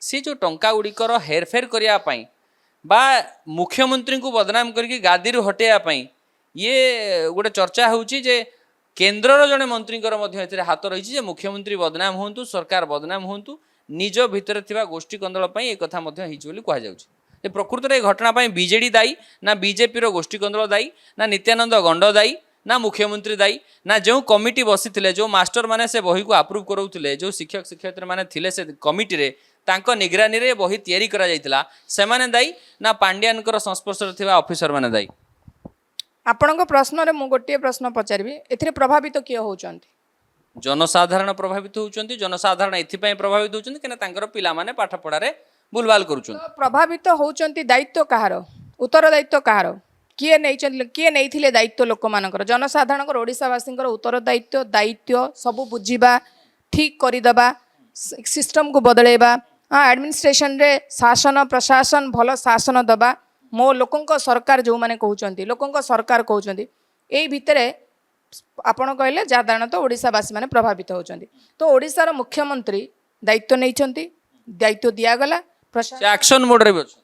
ସେ ଯେଉଁ ଟଙ୍କା ଗୁଡ଼ିକର ହେରଫେର କରିବା ପାଇଁ ବା ମୁଖ୍ୟମନ୍ତ୍ରୀଙ୍କୁ ବଦନାମ କରିକି ଗାଦିରୁ ହଟେଇବା ପାଇଁ ଇଏ ଗୋଟେ ଚର୍ଚ୍ଚା ହେଉଛି ଯେ କେନ୍ଦ୍ରର ଜଣେ ମନ୍ତ୍ରୀଙ୍କର ମଧ୍ୟ ଏଥିରେ ହାତ ରହିଛି, ଯେ ମୁଖ୍ୟମନ୍ତ୍ରୀ ବଦନାମ ହୁଅନ୍ତୁ, ସରକାର ବଦନାମ ହୁଅନ୍ତୁ, ନିଜ ଭିତରେ ଥିବା ଗୋଷ୍ଠୀ କନ୍ଦଳ ପାଇଁ ଏ କଥା ମଧ୍ୟ ହେଇଛି ବୋଲି କୁହାଯାଉଛି। ଯେ ପ୍ରକୃତରେ ଏ ଘଟଣା ପାଇଁ ବିଜେଡ଼ି ଦାୟୀ ନା ବିଜେପିର ଗୋଷ୍ଠୀ କନ୍ଦଳ ଦାୟୀ ନା ନିତ୍ୟାନନ୍ଦ ଗଣ୍ଡ ଦାୟୀ ନା ମୁଖ୍ୟମନ୍ତ୍ରୀ ଦାୟୀ ନା ଯେଉଁ କମିଟି ବସିଥିଲେ, ଯେଉଁ ମାଷ୍ଟରମାନେ ସେ ବହିକୁ ଆପ୍ରୁଭ୍ କରାଉଥିଲେ, ଯେଉଁ ଶିକ୍ଷକ ଶିକ୍ଷୟିତ୍ରୀମାନେ ଥିଲେ ସେ କମିଟିରେ, ତାଙ୍କ ନିଗରାନୀରେ ବହି ତିଆରି କରାଯାଇଥିଲା, ସେମାନେ ଦାୟୀ ନା ପାଣ୍ଡିଆନଙ୍କର ସଂସ୍ପର୍ଶରେ ଥିବା ଅଫିସରମାନେ ଦାୟୀ? ଆପଣଙ୍କ ପ୍ରଶ୍ନରେ ମୁଁ ଗୋଟିଏ ପ୍ରଶ୍ନ ପଚାରିବି, ଏଥିରେ ପ୍ରଭାବିତ କିଏ ହେଉଛନ୍ତି? ଜନସାଧାରଣ ପ୍ରଭାବିତ ହେଉଛନ୍ତି। ଜନସାଧାରଣ ଏଥିପାଇଁ ପ୍ରଭାବିତ ହେଉଛନ୍ତି କାହିଁକିନା ତାଙ୍କର ପିଲାମାନେ ପାଠ ପଢ଼ାରେ ଭୁଲଭାଲ କରୁଛନ୍ତି। ପ୍ରଭାବିତ ହେଉଛନ୍ତି, ଦାୟିତ୍ୱ କାହାର? ଉତ୍ତରଦାୟିତ୍ୱ କାହାର? କିଏ ନେଇଥିଲେ ଦାୟିତ୍ୱ ଲୋକମାନଙ୍କର? ଜନସାଧାରଣଙ୍କର, ଓଡ଼ିଶାବାସୀଙ୍କର ଦାୟିତ୍ୱ ସବୁ ବୁଝିବା, ଠିକ୍ କରିଦେବା, ସିଷ୍ଟମକୁ ବଦଳେଇବା, ଆଡମିନିଷ୍ଟ୍ରେସନରେ ଶାସନ ପ୍ରଶାସନ ଭଲ ଶାସନ ଦେବା, ମୋ ଲୋକଙ୍କ ସରକାର ଯେଉଁମାନେ କହୁଛନ୍ତି, ଲୋକଙ୍କ ସରକାର କହୁଛନ୍ତି, ଏଇ ଭିତରେ ଆପଣ କହିଲେ ସାଧାରଣତଃ ଓଡ଼ିଶାବାସୀମାନେ ପ୍ରଭାବିତ ହେଉଛନ୍ତି। ତ ଓଡ଼ିଶାର ମୁଖ୍ୟମନ୍ତ୍ରୀ ଦାୟିତ୍ୱ ନେଇଛନ୍ତି, ଦାୟିତ୍ୱ ଦିଆଗଲା, ଆକ୍ସନ ମୋଡରେ ବି ଅଛି।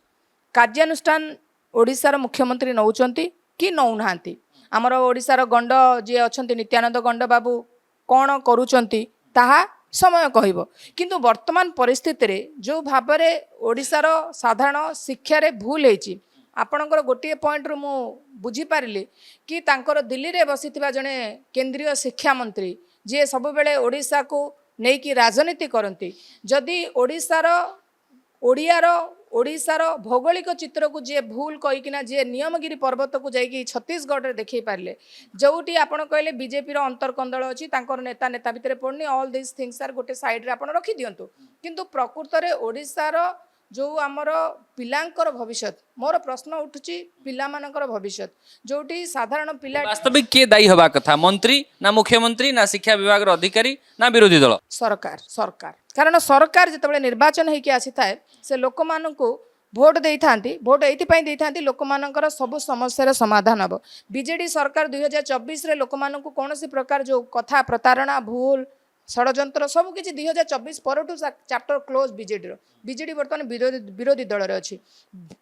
କାର୍ଯ୍ୟାନୁଷ୍ଠାନ ଓଡ଼ିଶାର ମୁଖ୍ୟମନ୍ତ୍ରୀ ନେଉଛନ୍ତି କି ନେଉନାହାନ୍ତି? ଆମର ଓଡ଼ିଶାର ଗଣ୍ଡ ଯିଏ ଅଛନ୍ତି ନିତ୍ୟାନନ୍ଦ ଗଣ୍ଡ ବାବୁ କ'ଣ କରୁଛନ୍ତି ତାହା ସମୟ କହିବ। କିନ୍ତୁ ବର୍ତ୍ତମାନ ପରିସ୍ଥିତିରେ ଯେଉଁ ଭାବରେ ଓଡ଼ିଶାର ସାଧାରଣ ଶିକ୍ଷାରେ ଭୁଲ ହେଇଛି, ଆପଣଙ୍କର ଗୋଟିଏ ପଏଣ୍ଟରୁ ମୁଁ ବୁଝିପାରିଲି କି ତାଙ୍କର ଦିଲ୍ଲୀରେ ବସିଥିବା ଜଣେ କେନ୍ଦ୍ରୀୟ ଶିକ୍ଷାମନ୍ତ୍ରୀ ଯିଏ ସବୁବେଳେ ଓଡ଼ିଶାକୁ ନେଇକି ରାଜନୀତି କରନ୍ତି, ଯଦି ଓଡ଼ିଆର ओडिशार भौगोलिक चित्र को जी भूल कहीकिना जी नियमगिरी पर्वत को जाकि छत्तीसगढ़ में देखई पारे जोटी आपण कहले बीजेपी अंतरकंदल अच्छी नेता नेता भितर पड़नी ऑल दिस थिंग्स आर गोटे साइड रे रखी दिंतु किंतु प्रकृत में ओडिशार जो आमर पिलांकर भविष्य मोर प्रश्न उठुची पिलामानकर भविष्य जोटी साधारण पिला वास्तविक किए दायी हवा कथा मंत्री ना मुख्यमंत्री ना शिक्षा विभाग अधिकारी ना विरोधी दल सरकार सरकार कारण सरकार जिते निर्वाचन होगी आसी थाए से लोक मानू भोट दे था भोट ये लोक मानकर सब समस्या समाधान हम बीजेडी सरकार 2024 रे लोक मानू कौन प्रकार जो कथा प्रतारणा भूल षड्यंत्र सबकि 2024 पर चैप्टर क्लोज बीजेडी बर्तमान विरोधी दल रे अच्छी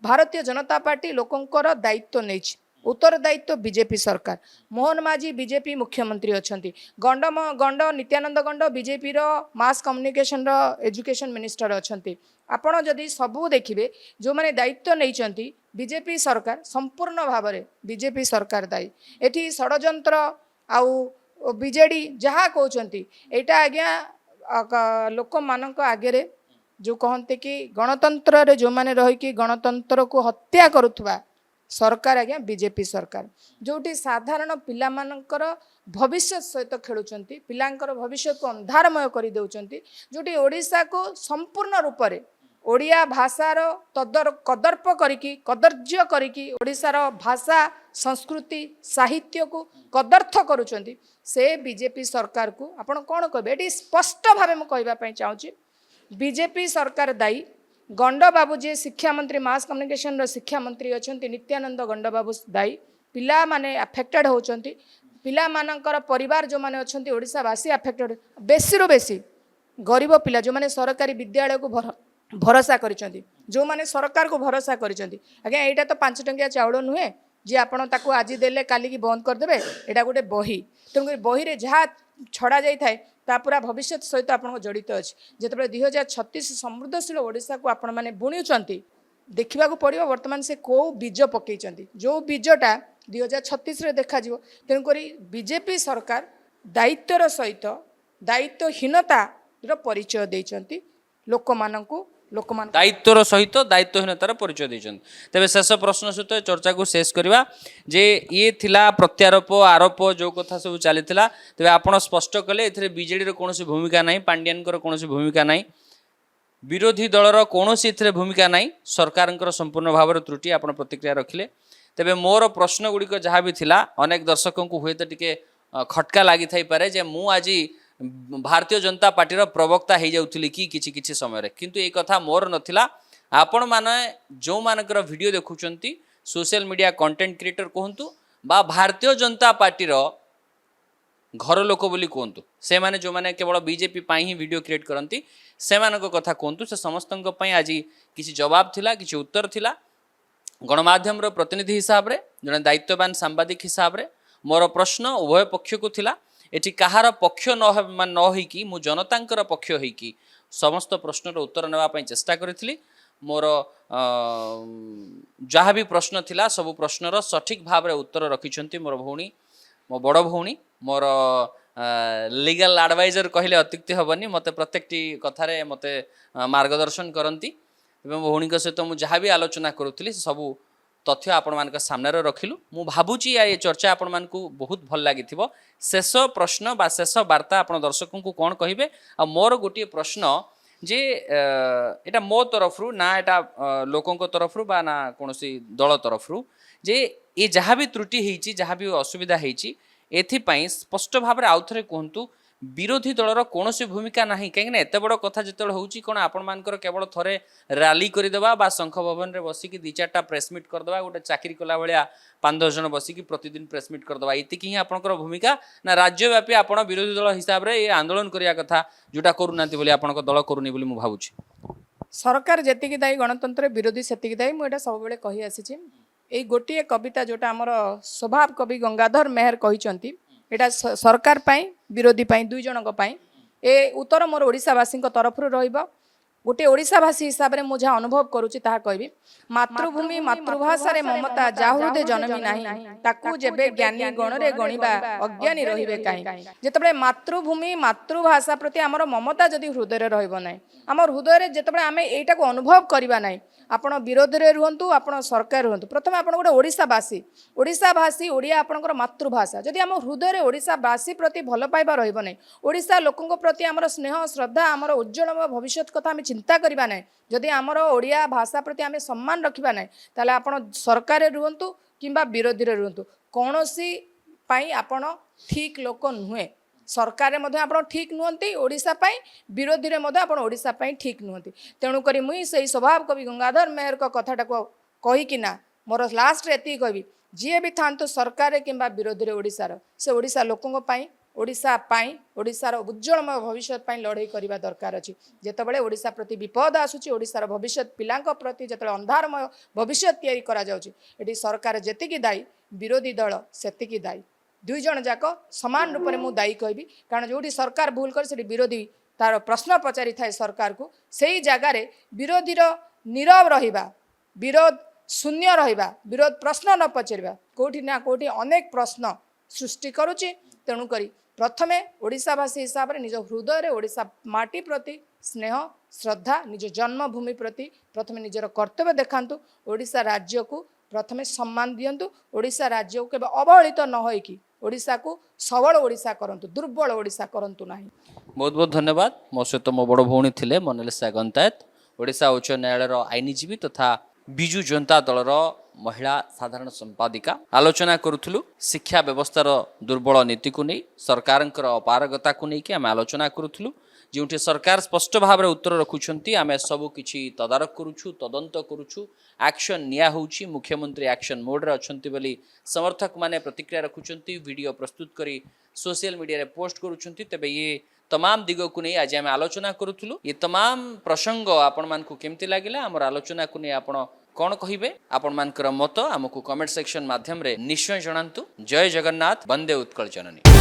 भारतीय जनता पार्टी लोकंकर दायित्व नहीं उत्तरदायित्व बीजेपी सरकार मोहन माझी बीजेपी मुख्यमंत्री अच्छा Gond Nityananda Gond BJP mass communication education minister अच्छा आपण जदि सबू देखिए जो मैंने दायित्व नहीं बीजेपी सरकार संपूर्ण भाव में बीजेपी सरकार दायी एटी षड्यंत्र आउ बीजेडी जहाँ कहते यहाँ आज्ञा लोक मान आगे जो कहते कि गणतंत्र जो मैंने रहीकि गणतंत्र को हत्या करुवा सरकार आज्ञा बीजेपी सरकार जोटी साधारण पिला मानकर भविष्य सहित खेलुंट पिलांकर भविष्य को अंधारमय कर दौरान जोटी ओडिशा को संपूर्ण रूप से ओडिया भाषार कदर्प करिकी कदर्य करिकी ओडिशार भाषा संस्कृति साहित्य को कदर्थ करुँच से बीजेपी सरकार को आपण कौन कहे ये स्पष्ट भाव में कहवाई चाहूँगी बीजेपी सरकार दायी गंड बाबू जी शिक्षा मंत्री मास कम्युनिकेशन शिक्षा मंत्री अच्छा नित्यानंद गंड बाबू दायी पिला माने अफेक्टेड होती पिला मानकर परिवार जो मैंने अच्छा ओडिशावासी अफेक्टेड बेसी रु बेसी गरीब पिला जो मैंने सरकारी विद्यालय को भरोसा करिसेंती जो माने सरकार को भरोसा करिसेंती आज्ञा एटा तो 5 टंकिया चाउल नुहे जी आपण ताको आज देले काली की बंद कर देबे एटा गोटे बही तेणुक बही रे जहाँ छड़ा जाई थाए ता पूरा भविष्य सहित आपन जड़ित अच्छे जिते 2036 समृद्धशील ओडिशा को आपण माने बुणुचंती देखा पड़ो बर्तमान से कौ बीज पकई जो बीजटा 2036 रे देखा तेणुक बीजेपी सरकार दायित्वर सहित दायित्वहीनता परिचय देइचंती लोक दायित्वर सहित दायित्वहीनतार परिचय देइचंती तेबे शेष प्रश्न सहित चर्चा को शेष करवा जे ये थिला प्रत्यारोप आरोप जो कथा सब चलीथिला तेबे आपण स्पष्ट कले एथिरे बीजेडी रो कोनोसी भूमिका नाही पांड्यानकर कोनोसी भूमिका नाही विरोधी दलर कोनोसी एथिरे भूमिका नाही सरकारंकर संपूर्ण भाव त्रुटि आपण प्रतिक्रिया रखिले तेबे मोर प्रश्न गुड़िक जहाँ भी थिला अनेक दर्शकों को हुए तो टिके खटका लगी थाई पारे जे मु आज भारतीय जनता पार्टी प्रवक्ता हो जाऊली कि किछि समय किंतु ये कथा मोर नथिला आपण माने जो मानकर वीडियो देखुचंती सोशल मीडिया कंटेंट क्रिएटर कहतु बा भारतीय जनता पार्टी घर लोक बोली कहतु से माने जो माने केवल बीजेपी पाई ही वीडियो क्रिएट करती से कथा कहतु से समस्त आज किसी जवाब थिला किसी उत्तर थिला गणमाध्यम प्रतिनिधि हिसाब रे जने दायित्ववान सांबादिक हिसाब रे मोर प्रश्न उभय पक्ष को थिला एटी कहार पक्ष न होइकी मु जनतांकर पक्ष होइकी समस्त प्रश्नर उत्तर नेवा पई चेष्टा करिथिली मोर जहाँ भी प्रश्न थिला सब प्रश्नर सठिक भाव रे उत्तर रखिछंती मोर भौणी मो बड़ भौणी मोर लीगल एडवाइजर कहले अत्युक्ति हेनी मते प्रत्येकटी कथारे मते मार्गदर्शन करती मो भौणी सहित मुझे जहाँ भी आलोचना करुली सबू तथ्य आपण मान सामने रखिलु मु भावुची ये चर्चा आपण मान को बहुत भल लगी शेष प्रश्न बा शेष वार्ता आपण दर्शकों को कौन कहे आ मोर गोटे प्रश्न जे एटा मो तरफ रु ना एटा लोकों तरफ रु बा ना कोनोसी दल तरफ रु जे ये जहाँ भी त्रुटि होती जहाँ भी असुविधा होती एथिपाई स्पष्ट भाव में आउ थे कहतु विरोधी दलर कौन भूमिका ना कहीं एत बड़ कथा जो होची कौन आपण मानकर केवल थरे रैली करदेवा बा शंख भवन रे बसिकी 2-4टा प्रेसमिट करदेवा गोटे चाकरी कला भाया 5-10 जन बसिकी प्रतिदिन प्रेसमिट करदेवा इतिकी ही आपंकर भूमिका ना राज्यव्यापी आपण विरोधी दल हिसाब से ये आंदोलन करिया कथा जोटा करूना आपण दल करूनी बोली मु भावुची सरकार जेतिकी दायी गणतंत्र विरोधी सेतिकी दायी मुझे सब बेले कही आसी ये गोटे कविता जोटा आमर स्वभाव कवि गंगाधर मेहर कही एटा सरकार पाई विरोधी पाई दुई जनक पाई ए उत्तर मोर ओडिशावासी तरफ रहिबो गोटे ओडिशावासी हिसाब से मुझे अनुभव करुच्ची ताहा कहबी मातृभूमि मातृभाषा रे ममता जाहृदे जन्मी नाही ताकू जेबे ज्ञानी गणरे गणिबा अज्ञानी रहिबे काई जेतबे मातृभूमि मातृभाषा प्रति हमर ममता जदि हृदय रहइबो नाही हमर हृदय जेतबे आमे एटा को अनुभव करिबा नाही आपण विरोधी रे रुहंतु आपण सरकार रुहंतु प्रथम आपण गोटे ओडिशा भाषी ओडिया आपणकर मातृभाषा जदि आम हृदय रे ओडिशावासी प्रति भल पाइबा रहइबो नाही ओडिशा लोकंक प्रति हमर स्नेह श्रद्धा हमर उज्जवल भविष्यत कथा आम चिंता करिबा नाही जदि हमर ओडिया भाषा प्रति आम सम्मान रखिबा नाही ताले आपण सरकार रे रुहंतु किंबा विरोधी रे रुहंतु कोनोसी पाई आपण ठीक लोक नुहे सरकार मध्ये आपण ठीक नुहंती ओडिशा पाई विरोधी रे मध्ये आपण ओडिशा पाई ठीक नुहंती तेणु करी मुई सही स्वभाव कवि गंगाधर मेहर को कथाटा को कही किना मोर लास्ट रे एती कहबी जी भी थांतु सरकार किंबा विरोधी रे ओडिशार से ओडिशा लोकंक पाई ओडिशा पाई ओडिशार उज्जवलमय भविष्य पाई लड़ाई करबा दरकार अछि जेतेबेले ओडिशा प्रति विपद आसुची ओडिशार भविष्य पिलांक प्रति जेतेबेले अंधारमय भविष्य तैयारी करा जाउची एटी सरकार जेतिकी दायी विरोधी दल सेतिकी दायी दुई जन जाक समान रूप में दायी कहबी कारण जो सरकार भूल कर से विरोधी तार प्रश्न पचारि थाए सरकार को सही जगार विरोधीर नीरव रहिबा विरोध शून्य रहिबा विरोध प्रश्न न पचारिबा कोठी ना कोठी अनेक प्रश्न सृष्टि करुची तेणु करी प्रथमे ओडिशावासी हिसाब से निज हृदय रे ओडिशा माटी प्रति स्नेह श्रद्धा निज जन्मभूमि प्रति प्रथमे निजर कर्तव्य देखांतु ओडिशा राज्य को प्रथमे सम्मान दियंतु ओडिशा राज्य को केबे अवहेलित न होइकी ओडिशा को सबल ओडिशा करंतु दुर्बल ओडिशा करंतु नाही। बहुत बहुत धन्यवाद। मो सहित मो बड़ भौणी थिले मोनालिसा गंतायत ओडिशा उच्च न्यायालय आईनजीवी तथा बिजु जनता दलर महिला साधारण संपादिका आलोचना करुथुलु शिक्षा व्यवस्थार दुर्बल नीति को नहीं सरकारंकर अपारगता को नहीं कि आम आलोचना करुथुलु जोंठी सरकार स्पष्ट भाव में उत्तर रखुछंती आमे सब किछि तदारक करूछु तदंत करूछु एक्शन निया होउछि मुख्यमंत्री एक्शन मोड रे अछंती बोली समर्थक माने प्रतिक्रिया रखुछंती वीडियो प्रस्तुत करी सोशल मीडिया रे पोस्ट करूछंती तबे ये तमाम दिग को नहीं आज आम आलोचना करूथुलु ये तमाम प्रसंग आपण मान को केमती लागिला हमर आलोचना को नहीं आपण कौन कहिबे आपण मानकर मत हमकु कमेंट सेक्शन माध्यम रे निश्चय जणांतु। जय जगन्नाथ वंदे उत्कल जननी।